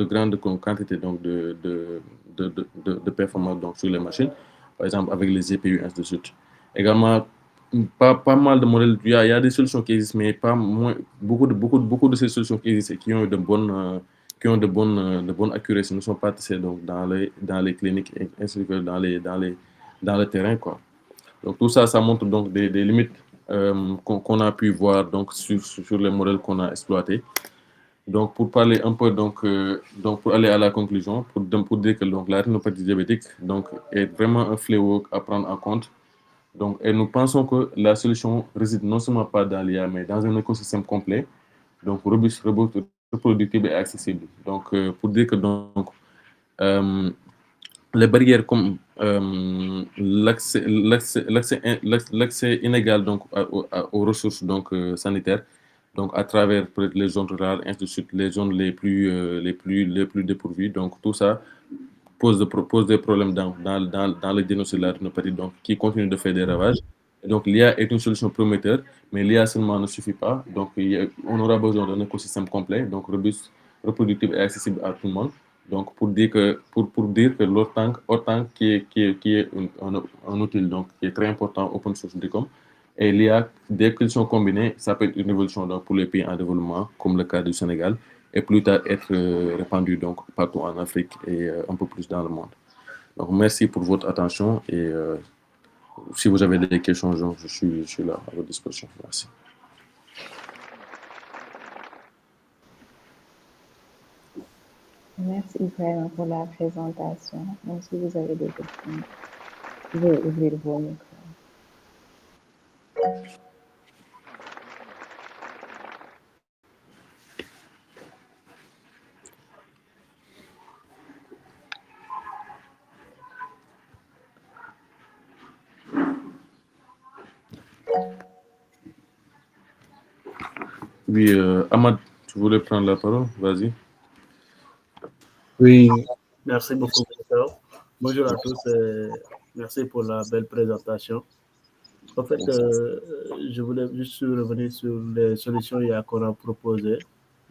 grandes quantités donc, de performance donc, sur les machines, par exemple avec les CPU, ainsi de suite. Également, pas mal de modèles, il y a des solutions qui existent, mais pas moins, beaucoup de ces solutions qui existent et qui ont de bonnes accuracies ne sont pas testées donc, dans les cliniques ainsi que dans le terrain. Quoi. Donc tout ça, ça montre donc des limites qu'on a pu voir donc, sur les modèles qu'on a exploités. Donc, pour parler un peu, donc pour aller à la conclusion, pour dire que donc, la rétinopathie diabétique donc, est vraiment un fléau à prendre en compte. Donc, et nous pensons que la solution réside non seulement pas dans l'IA, mais dans un écosystème complet, donc robuste, reproductible et accessible. Donc, pour dire que donc, euh, les barrières comme l'accès inégal donc, aux ressources donc, sanitaires, donc à travers peut-être les zones rurales, ainsi de suite, les zones les plus dépourvues. Donc tout ça pose des problèmes dans le diagnostic de la rétinopathie, donc qui continue de faire des ravages. Et donc l'IA est une solution prometteur, mais l'IA seulement ne suffit pas. Donc on aura besoin d'un écosystème complet, donc robuste, reproductible et accessible à tout le monde. Donc, pour dire que autant qui est un outil donc, qui est très important, open source DICOM, et l'IA, dès qu'ils sont combinés, ça peut être une évolution donc, pour les pays en développement, comme le cas du Sénégal, et plus tard être répandu donc, partout en Afrique et un peu plus dans le monde. Donc, merci pour votre attention et si vous avez des questions, je suis là à votre disposition. Merci. Merci vraiment pour la présentation. Donc, si vous avez des questions, vous pouvez ouvrir vos micros. Oui, Ahmad, tu voulais prendre la parole? Vas-y. Oui, merci beaucoup, professeur. Bonjour à tous et merci pour la belle présentation. En fait, je voulais juste revenir sur les solutions qu'on a proposées.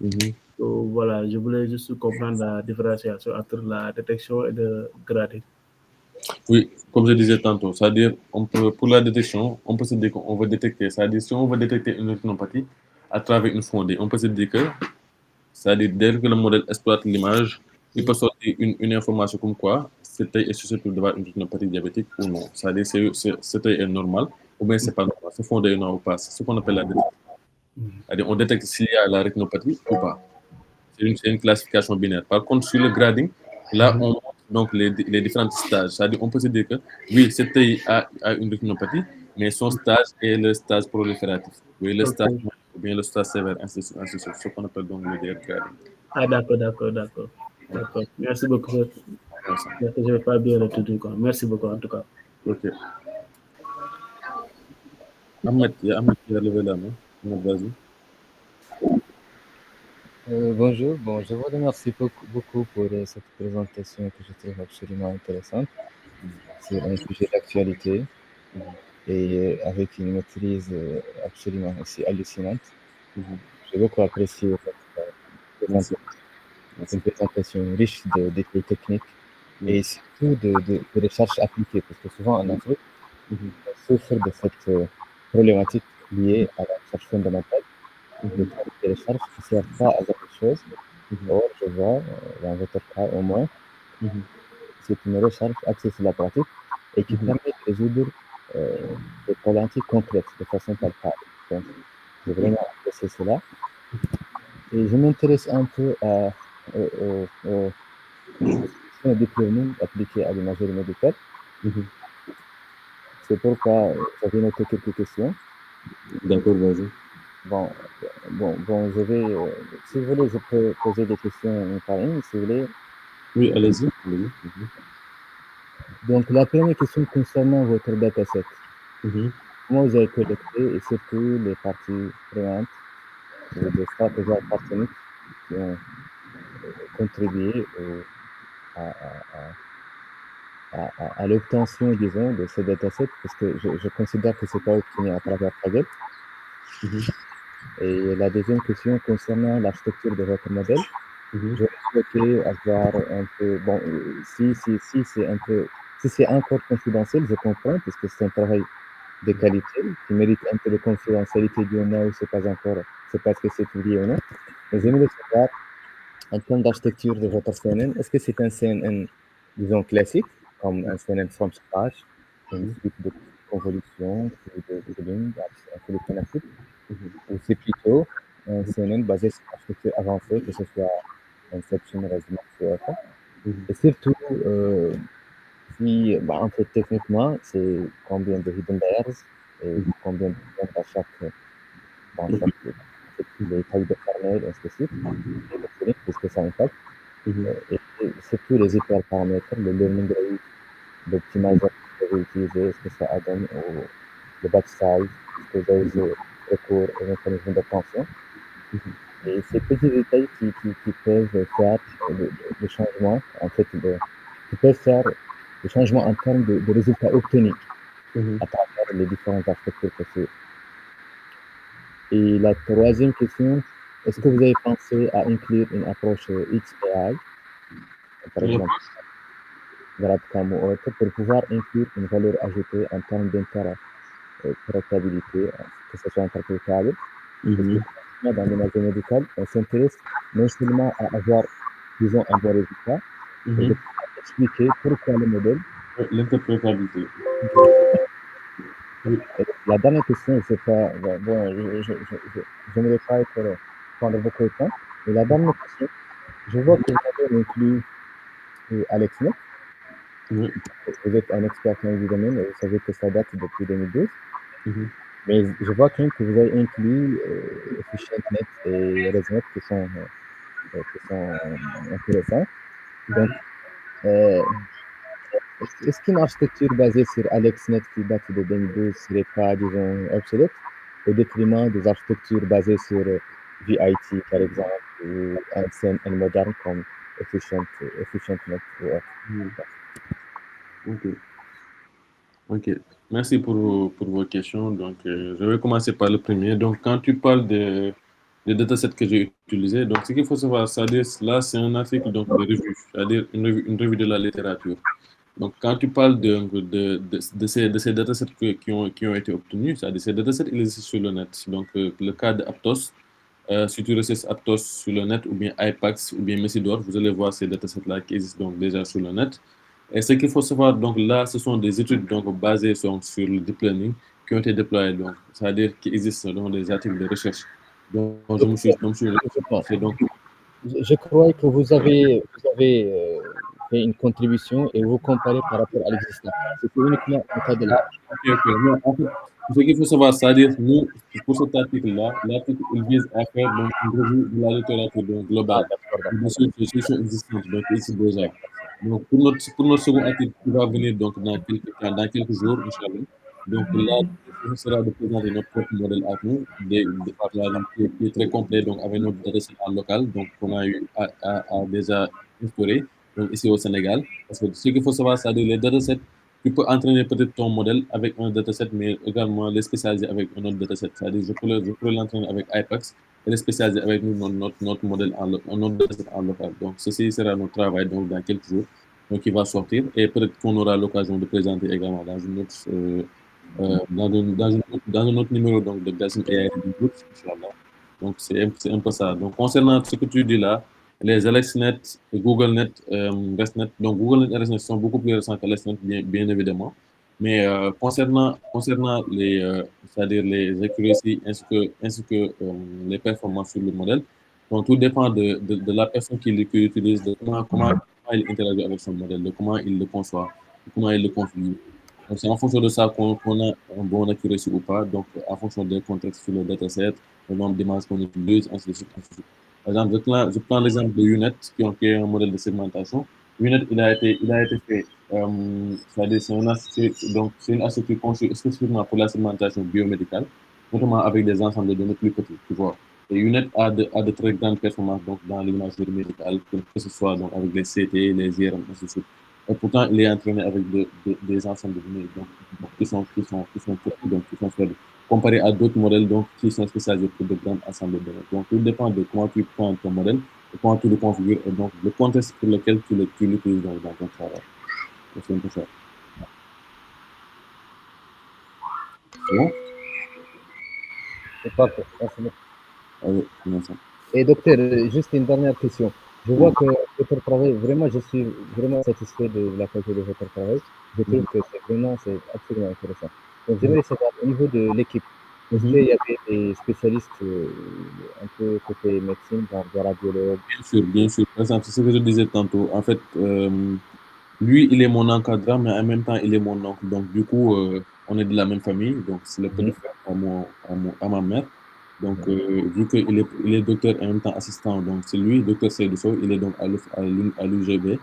Donc, voilà, je voulais juste comprendre la différenciation entre la détection et le grading. Oui, comme je disais tantôt, c'est-à-dire, pour la détection, on peut se dire qu'on veut détecter, c'est-à-dire, si on veut détecter une rétinopathie à travers une fondée, on peut se dire que, c'est-à-dire, dès que le modèle exploite l'image, il peut sortir une information comme quoi cet œil est susceptible d'avoir une rétinopathie diabétique ou non. C'est-à-dire, cet œil est normal ou bien c'est pas normal, ce fondé est normal ou pas. C'est ce qu'on appelle la détection. C'est-à-dire, on détecte s'il y a la rétinopathie ou pas. C'est une classification binaire. Par contre, sur le grading, là, on montre donc les différents stages. C'est-à-dire, on peut se dire que oui, cet œil a une rétinopathie, mais son stage est le stage prolifératif. Oui, le stage ou bien le stage sévère, ainsi de suite. C'est ce qu'on appelle donc le grading. Ah, d'accord. Merci beaucoup. Merci. Je ne vais pas bien retenir. Merci beaucoup, en tout cas. Ok. Ahmed, il y a Ahmed qui a levé la main. Ahmed, vas-y. Bonjour, je vous remercie beaucoup pour cette présentation que je trouve absolument intéressante sur un sujet d'actualité et avec une maîtrise absolument aussi hallucinante. J'ai beaucoup apprécié une présentation riche de détails techniques et surtout de recherches appliquées, parce que souvent en Afrique, on souffre de cette problématique liée à la recherche fondamentale. Les recherches qui ne servent pas à quelque chose. Or, je vois, dans votre cas au moins, c'est une recherche axée sur la pratique et qui permet de résoudre des problématiques concrètes de façon palpable. Donc, j'ai vraiment apprécié cela. Et je m'intéresse un peu aux diplômes appliquées à l'imagerie médicale. C'est pourquoi j'avais noté quelques questions. D'accord, vas-y. Bon, je vais, si vous voulez, je peux poser des questions une par une, si vous voulez. Oui, allez-y. Donc, la première question concernant votre dataset. comment vous avez collecté et surtout les parties prenantes ou les stratégies appartenues qui ont contribué à l'obtention, disons, de ces datasets, parce que je considère que c'est pas obtenu à travers Kaggle. Et la deuxième question concernant l'architecture de votre modèle, j'aurais souhaité avoir un peu, bon, si c'est un peu, si c'est encore confidentiel, je comprends, parce que c'est un travail de qualité qui mérite un peu de confidentialité du moment où c'est pas encore, c'est parce que c'est publié ou non. Mais j'aimerais savoir, en termes d'architecture de votre CNN, est-ce que c'est un CNN, disons, classique, comme un CNN from scratch, une suite de convolutions, de lignes, un peu de thématique, ou c'est plutôt un CNN basé sur l'architecture avancée, que ce soit Inception, Resonance ou autre. Et surtout, si, bah, en fait, techniquement, c'est combien de hidden layers et combien de points dans chaque, les tailles de kernel, ainsi de suite, et le tuning, qu'est-ce que ça impacte, et surtout les hyperparamètres, le learning rate, l'optimizer que vous avez utilisé, est-ce que ça donne le batch size, est-ce que vous avez recours aux mécanismes d'attention. Et ces petits détails qui peuvent faire le changement, en fait, qui peuvent faire le changement en termes de résultats obtenus à travers les différentes architectures possibles. Et la troisième question, est-ce que vous avez pensé à inclure une approche XAI, par exemple, GradCam ou autre, pour pouvoir inclure une valeur ajoutée en termes d'interopérabilité, que ce soit interprétable? Parce que dans l'imagerie médicale, on s'intéresse non seulement à avoir, disons, un bon résultat, mais de pouvoir expliquer pourquoi le modèle. L'interprétabilité. La dernière question, c'est pas, bon, je n'aimerais pas prendre beaucoup de temps, mais la dernière question, je vois que vous avez inclus AlexNet. Vous êtes un expert dans le domaine et vous savez que ça date depuis 2012. Mais je vois quand même que vous avez inclus EfficientNet et ResNet qui sont intéressants. Donc, est-ce qu'une architecture basée sur AlexNet qui date de 2012 serait pas, disons, obsolète, au détriment des architectures basées sur VIT, par exemple, ou anciennes et modernes comme EfficientNet ou autre? Ok. Merci pour vos questions. Donc, je vais commencer par le premier. Donc, quand tu parles des datasets que j'ai utilisés, donc ce qu'il faut savoir, c'est-à-dire là, c'est un article donc, de revue, c'est-à-dire une revue de la littérature. Donc, quand tu parles de ces datasets qui ont été obtenus, c'est-à-dire ces datasets, ils existent sur le net. Donc, le cas d'Aptos, si tu recherches Aptos sur le net, ou bien IPAX, ou bien Messidor, vous allez voir ces datasets-là qui existent donc déjà sur le net. Et ce qu'il faut savoir, donc là, ce sont des études donc, basées sur le deep learning qui ont été déployées, donc, c'est-à-dire qui existent dans des articles de recherche. Donc, je me suis c'est donc. Je crois que vous avez fait une contribution et vous comparez par rapport à l'existant. C'est uniquement le cas de là. Ok. Non, en fait, ce qu'il faut savoir, c'est-à-dire, nous, pour cet article-là, l'article, il vise à faire donc, une revue de la littérature donc, globale, des solutions existantes, donc ici déjà. Donc, pour notre second article qui va venir donc, dans quelques jours, Inch'Allah, donc là, ce sera de présenter notre propre modèle à nous, qui est très complet, donc avec notre dataset en local, donc qu'on a eu à déjà instauré, donc ici au Sénégal. Parce que ce qu'il faut savoir, c'est-à-dire les datasets, tu peux entraîner peut-être ton modèle avec un dataset, mais également les spécialiser avec un autre dataset. C'est-à-dire, je peux l'entraîner avec IPAX et les spécialiser avec nous, notre modèle notre dataset en local. Donc, ceci sera notre travail donc, dans quelques jours. Donc, il va sortir et peut-être qu'on aura l'occasion de présenter également dans une autre, dans un autre numéro donc, de Gassim AI Group, Inch'Allah. Donc, c'est un peu ça. Donc, concernant ce que tu dis là, les AlexNet, GoogleNet, ResNet. Donc, GoogleNet et ResNet sont beaucoup plus récents qu'AlexNet, bien évidemment. Mais concernant c'est-à-dire les accuracies ainsi que les performances sur le modèle, donc tout dépend de la personne qui l'utilise, de comment il interagit avec son modèle, de comment il le conçoit, de comment il le configure. Donc, c'est en fonction de ça qu'on a un bon accuracy ou pas. Donc, en fonction des contextes sur le dataset, le nombre d'images qu'on utilise, ainsi de suite, ainsi de suite. Par exemple, je prends l'exemple de UNet, qui ont créé un modèle de segmentation. UNet, il a été fait C'est-à-dire, c'est une architecture conçue spécifiquement pour la segmentation biomédicale, notamment avec des ensembles de données plus petits, tu vois. Et UNET a de très grandes performances donc, dans l'imagerie médicale, que ce soit donc, avec les CT, les IRM, ainsi de suite. Et pourtant, il est entraîné avec des ensembles de données donc, qui sont petits, donc qui sont faibles, comparé à d'autres modèles donc, qui sont spécialisés pour de grands ensembles de données. Donc, tout dépend de comment tu prends ton modèle, et comment tu le configures, et donc le contexte pour lequel tu l'utilises dans ton travail. C'est un peu ça. C'est bon? C'est parfait. Merci beaucoup. Allez, merci. Et docteur, juste une dernière question. Je vois que votre travail, vraiment, je suis vraiment satisfait de la qualité de votre travail. Je trouve que c'est absolument intéressant. Donc, j'aimerais savoir, au niveau de l'équipe, est-ce qu'il y avait des spécialistes un peu côté médecine, genre des radiologues? Bien sûr, bien sûr. Par exemple, c'est ce que je disais tantôt. En fait, lui, il est mon encadrant, mais en même temps, il est mon oncle. Donc, du coup, on est de la même famille. Donc, c'est le petit frère à ma mère. Donc, vu qu'il est docteur et en même temps assistant, donc c'est lui, docteur Seydou Sow, il est donc à l'UGB.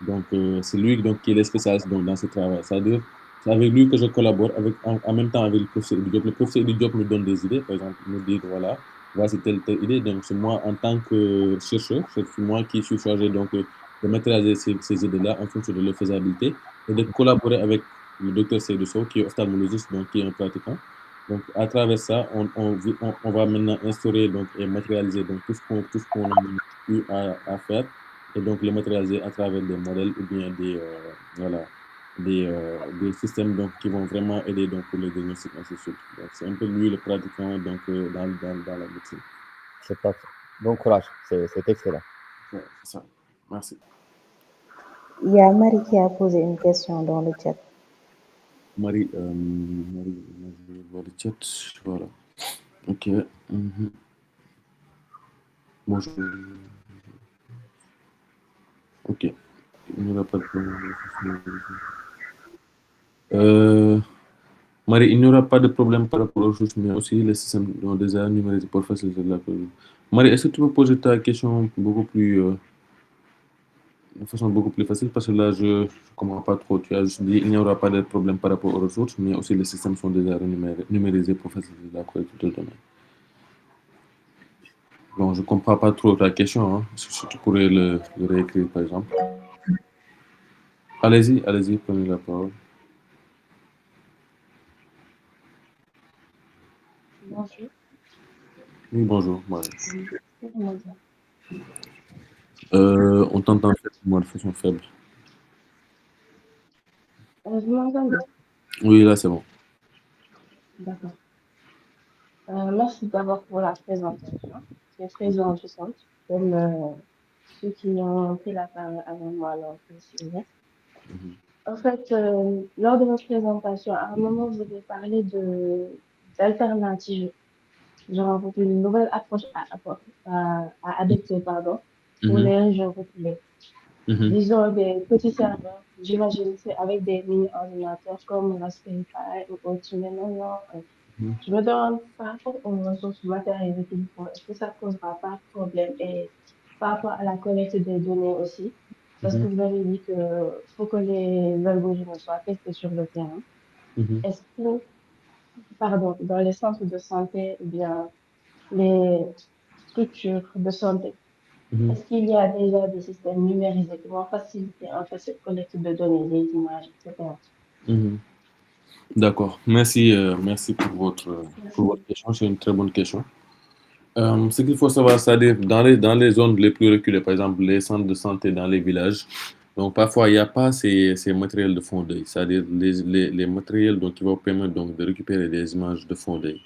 Donc, c'est lui donc, qui est le spécialiste donc, dans ce travail. C'est-à-dire, c'est avec lui que je collabore, en même temps avec le professeur Idy Diop. Le professeur Idy Diop me donne des idées, par exemple, il me dit, voilà, voici telle idée. Donc, c'est moi, en tant que chercheur, c'est moi qui suis chargé donc, de matérialiser ces idées-là en fonction de leur faisabilité et de collaborer avec le docteur Seydou Sow, qui est ophtalmologiste, donc qui est un pratiquant. Donc, à travers ça, on va maintenant instaurer donc, et matérialiser donc, tout ce qu'on a eu à faire et donc le matérialiser à travers des modèles ou bien voilà, des systèmes donc, qui vont vraiment aider donc, pour le diagnostic ainsi de suite. Donc, c'est un peu lui le pratiquant donc, dans la médecine. C'est parfait. Bon courage, c'est excellent. Ouais, c'est ça. Merci. Il y a Marie qui a posé une question dans le chat. Marie, voir le chat. Voilà. Ok. Bonjour. Ok. Il n'y aura pas de problème. Marie, il n'y aura pas de problème par rapport aux ressources, mais aussi les systèmes ont déjà numérisé pour faciliter la chose. Marie, est-ce que tu peux poser ta question de façon beaucoup plus facile? Parce que là, je ne comprends pas trop. Tu as juste dit qu'il n'y aura pas de problème par rapport aux ressources, mais aussi les systèmes sont déjà numérisés pour faciliter la collecte de données. Bon, je ne comprends pas trop ta question. Hein. Si tu pourrais le réécrire, par exemple. Allez-y, prenez la parole. Bonjour. Oui, bonjour, Marie. Comment dire? On t'entend de façon faible. Vous m'entendez? Oui, là, c'est bon. D'accord. Merci d'abord pour la présentation. C'est très enrichissante, comme ceux qui ont pris la parole avant moi l'ont mentionné. En fait, lors de votre présentation, à un moment, vous avez parlé d'alternatives, genre une nouvelle approche à adopter, pardon, pour les régions reculées. Disons des petits serveurs, j'imagine c'est avec des mini-ordinateurs comme Raspberry Pi ou autre, mais non, je me demande par rapport aux ressources matérielles qu'il faut, est-ce que ça posera pas de problème? Et par rapport à la collecte des données aussi, parce que vous avez dit que faut que les algorithmes soient testés sur le terrain. Est-ce que, pardon, dans les centres de santé ou bien les structures de santé, est-ce qu'il y a déjà des systèmes numérisés qui vont faciliter en fait cette collecte de données, des images, etc. D'accord. Merci Merci. pour votre question. C'est une très bonne question. Ce qu'il faut savoir, c'est-à-dire dans les zones les plus reculées, par exemple les centres de santé dans les villages, donc parfois il n'y a pas ces matériels de fond d'œil, c'est-à-dire les matériels donc, qui vont permettre donc, de récupérer des images de fond d'œil.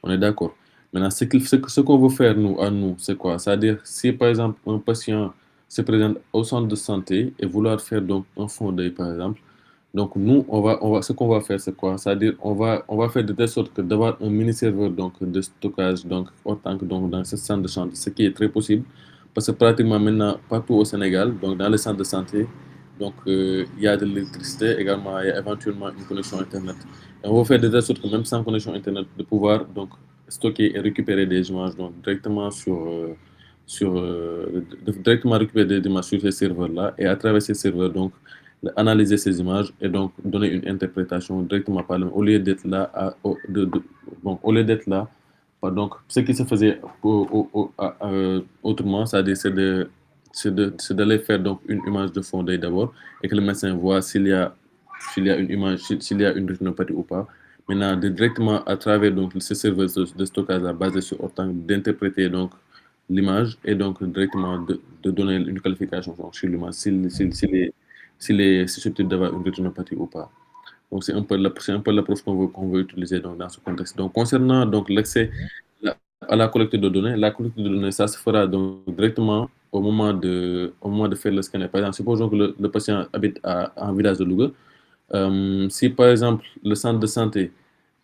On est d'accord. Maintenant, ce qu'on veut faire, nous, c'est quoi? C'est-à-dire, si par exemple un patient se présente au centre de santé et vouloir faire donc un fond d'œil, par exemple, donc nous, ce qu'on va faire, c'est quoi? C'est-à-dire, on va faire de telle sorte que d'avoir un mini-serveur donc, de stockage donc, autant que donc, dans ce centre de santé, ce qui est très possible, parce que pratiquement maintenant, partout au Sénégal, donc dans les centres de santé, donc, il y a de l'électricité également, il y a éventuellement une connexion Internet. Et on va faire de telle sorte que même sans connexion Internet, de pouvoir donc, stocker et récupérer des images donc, directement directement récupérer des images sur ces serveurs-là et à travers ces serveurs donc analyser ces images et donc donner une interprétation directement par lui-même, au lieu d'être là, au lieu d'être là. Donc, ce qui se faisait autrement, c'est-à-dire c'est d'aller faire donc une image de fond d'œil d'abord et que le médecin voit s'il y a une image, s'il y a une rétinopathie ou pas. Maintenant, directement à travers donc ces serveurs de stockage basés sur autant d'interpréter donc l'image et donc directement de donner une qualification donc, sur l'image s'il est susceptible d'avoir une rétinopathie ou pas. Donc c'est un peu l'approche qu'on veut utiliser donc, dans ce contexte. Donc concernant donc l'accès à la collecte de données, ça se fera donc directement au moment de faire le scanner. Par exemple, supposons que le patient habite en village de Louga. Si par exemple le centre de santé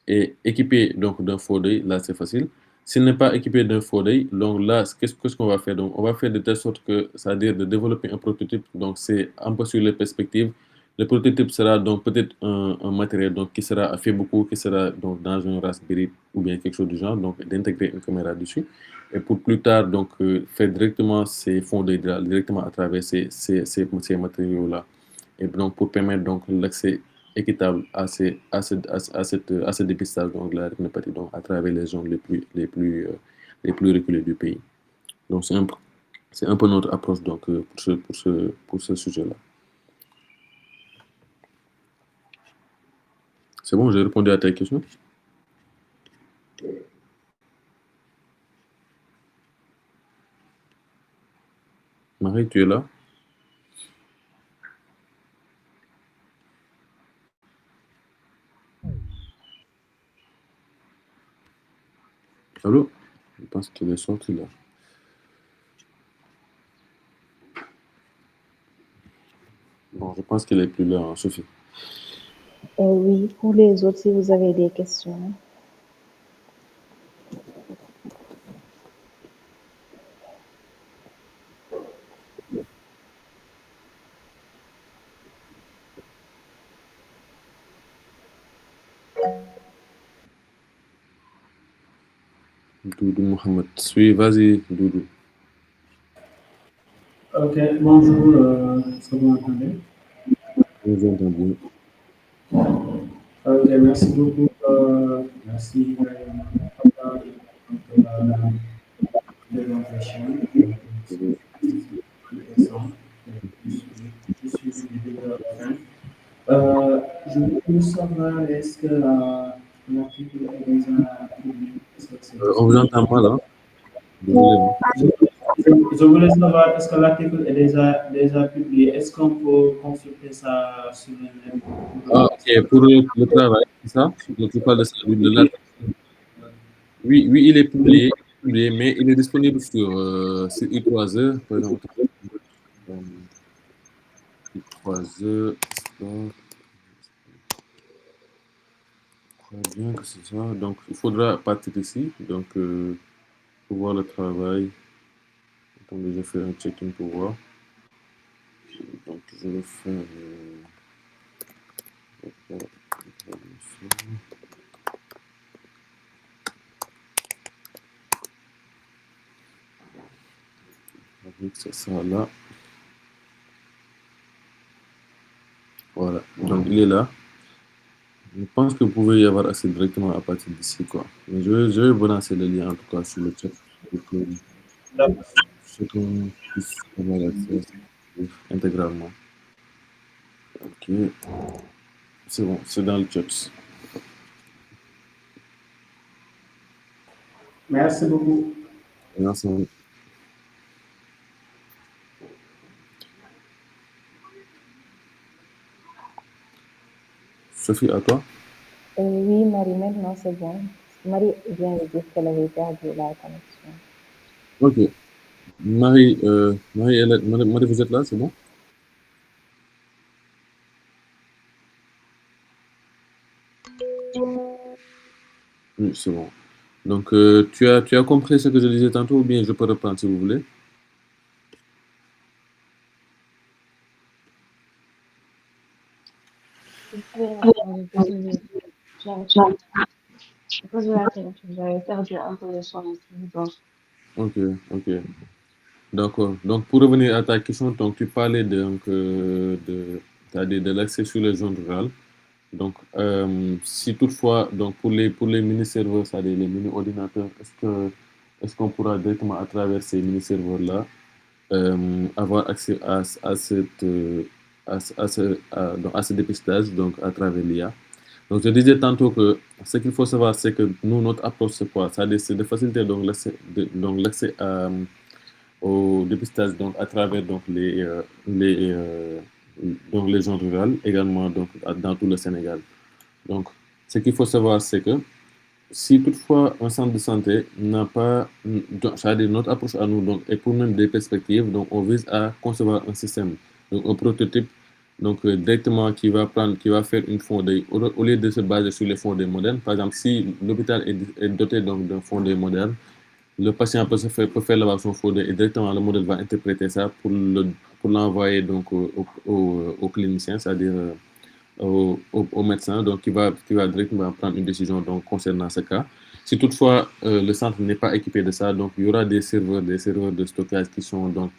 est équipé donc d'un faux d'œil, là c'est facile. S'il n'est pas équipé d'un faux d'œil, donc là, qu'est-ce qu'on va faire? Donc, on va faire de telle sorte que, c'est-à-dire de développer un prototype. Donc, c'est un peu sur les perspectives. Le prototype sera donc peut-être un matériel donc, qui sera fait beaucoup, qui sera donc dans une Raspberry ou bien quelque chose du genre, donc d'intégrer une caméra dessus. Et pour plus tard, donc, faire directement ces fonds d'œil directement à travers ces matériaux-là. Et donc, pour permettre donc l'accès équitable à ce dépistage donc, de la rétinopathie donc, à travers les zones les plus reculées du pays. Donc, c'est un peu notre approche donc, pour ce sujet-là. C'est bon, j'ai répondu à ta question. Marie, tu es là? Allô? Je pense qu'elle est sortie là. Bon, je pense qu'elle est plus là, hein, Sophie. Oui, pour les autres, si vous avez des questions. Doudou Mohamed. Oui, vas-y, Doudou. Ok, bonjour, est-ce que vous m'entendez? Bonjour, Doudou. Ok, merci beaucoup. Merci vraiment pour la présentation. C'est intéressant. Je suis du début à la fin. Je voulais savoir, est-ce que l'article est déjà publié? On vous entend mal, hein? Désolé. Je voulais savoir, est-ce que l'article est déjà publié? Est-ce qu'on peut consulter ça sur le net? Ah, ok, pour le travail, c'est ça? Tu parles de ça, de l'article. Oui, oui, il est publié, mais il est disponible sur I3E, par exemple. I3E, très bien que c'est ça. Donc, il faudra partir ici. Donc, pour voir le travail. Attendez, je fais un check-in pour voir. Donc, je vais faire. C'est ça là. Voilà. Donc, il est là. Je pense que vous pouvez y avoir accès directement à partir d'ici, quoi. Mais je vais vous lancer le lien, en tout cas, sur le chat. Pour que chacun puisse avoir accès intégralement. Ok. C'est bon, c'est dans le chat. Merci beaucoup. Merci. Sophie, à toi? Oui, Marie, maintenant c'est bon. Marie vient de dire qu'elle avait perdu la connexion. Ok. Marie, Marie, vous êtes là, c'est bon? Oui, c'est bon. Donc, tu as compris ce que je disais tantôt ou bien je peux reprendre si vous voulez? J'avais perdu un peu le son ici, donc. Ok, ok. D'accord. Donc, pour revenir à ta question, donc, tu parlais donc, c'est-à-dire de l'accès sur les zones rurales. Donc, si toutefois, donc pour les mini-serveurs, c'est-à-dire les mini-ordinateurs, est-ce qu'on pourra directement à travers ces mini-serveurs-là avoir accès à ce dépistage donc à travers l'IA. Donc, je disais tantôt que ce qu'il faut savoir, c'est que nous, notre approche, c'est quoi? C'est de faciliter donc l'accès au dépistage donc, à travers donc, donc, les zones rurales, également donc, dans tout le Sénégal. Donc, ce qu'il faut savoir, c'est que si toutefois un centre de santé n'a pas, c'est-à-dire notre approche à nous, donc, et pour même des perspectives, donc on vise à concevoir un système, donc un prototype, donc directement qui va faire une fondée, au lieu de se baser sur les fondés modernes. Par exemple, si l'hôpital est doté donc d'un fondé moderne, le patient peut faire là-bas son fondé et directement le modèle va interpréter ça pour l'envoyer donc au clinicien, c'est-à-dire au médecin, donc qui va directement prendre une décision donc, concernant ce cas. Si toutefois le centre n'est pas équipé de ça, donc il y aura des serveurs de stockage qui seront donc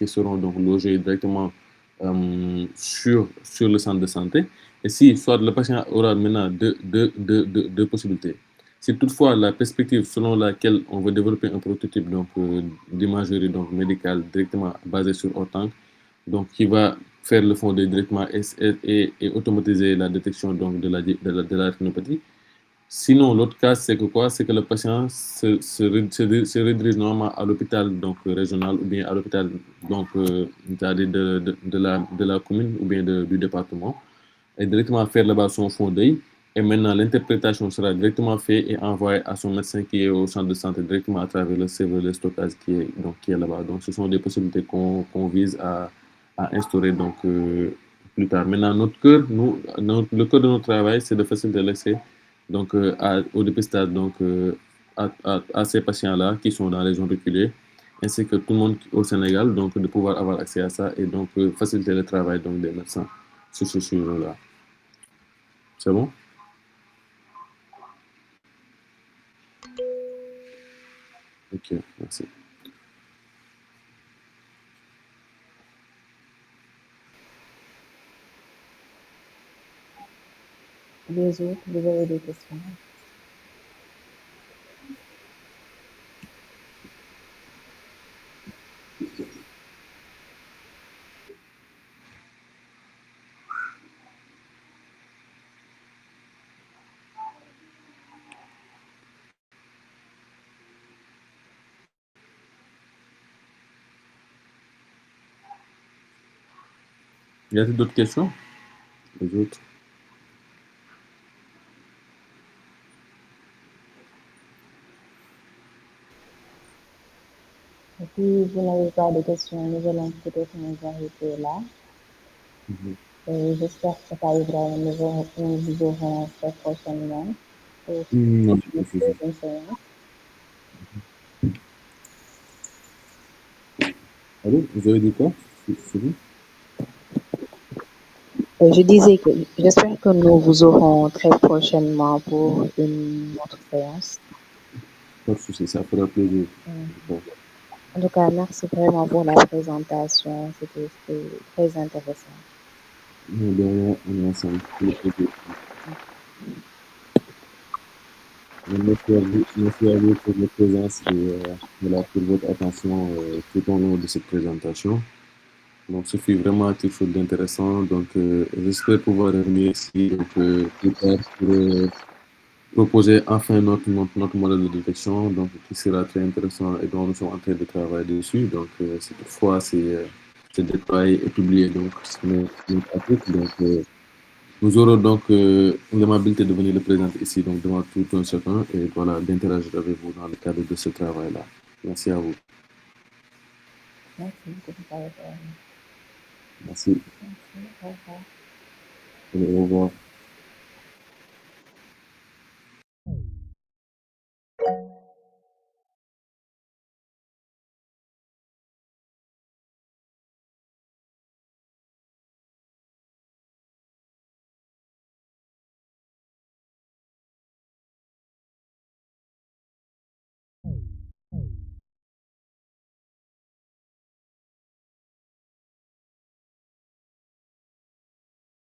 logés directement sur le centre de santé. Et si soit le patient aura maintenant deux possibilités. Si toutefois la perspective selon laquelle on veut développer un prototype donc d'imagerie donc médicale directement basé sur Autank, donc qui va faire le fondé directement et automatiser la détection donc de la rétinopathie. Sinon, l'autre cas, c'est que quoi? C'est que le patient se redirige normalement à l'hôpital donc régional ou bien à l'hôpital donc de la commune ou bien du département et directement faire là-bas son fond d'œil. Et maintenant, l'interprétation sera directement faite et envoyée à son médecin qui est au centre de santé directement à travers le serveur de stockage qui est là-bas. Donc, ce sont des possibilités qu'on vise à instaurer donc, plus tard. Maintenant, le cœur de notre travail, c'est de faciliter l'accès donc, au dépistage donc, à ces patients-là qui sont dans les zones reculées, ainsi que tout le monde au Sénégal, donc de pouvoir avoir accès à ça et donc faciliter le travail donc, des médecins sur ce sujet-là. C'est bon? Ok, merci. Les autres, vous avez des questions? Y a-t-il d'autres questions? Les autres? Et puis, vous n'avez pas de questions, nous allons peut-être nous arrêter là. Et j'espère que ça arrivera, nous vous aurons très prochainement pour une séance. Allô, vous avez dit quoi? C'est vous? Je disais que j'espère que nous vous aurons très prochainement pour une autre séance. Pas de souci, ça fera plaisir. En tout cas, merci vraiment pour la présentation. C'était très intéressant. De rien, on est ensemble. Merci à vous pour votre présence et voilà, pour votre attention tout au long de cette présentation. Donc, ce fut vraiment quelque chose d'intéressant. Donc, j'espère pouvoir revenir ici donc, plus tard pour proposer enfin notre modèle de détection, donc, qui sera très intéressant et dont nous sommes en train de travailler dessus. Donc, cette fois, c'est déployé et publié donc, sur notre Afrique. Donc, nous aurons donc l'amabilité de venir le présenter ici donc, devant tout un chacun et voilà, d'interagir avec vous dans le cadre de ce travail-là. Merci à vous. Merci. Merci. Au revoir. Au revoir.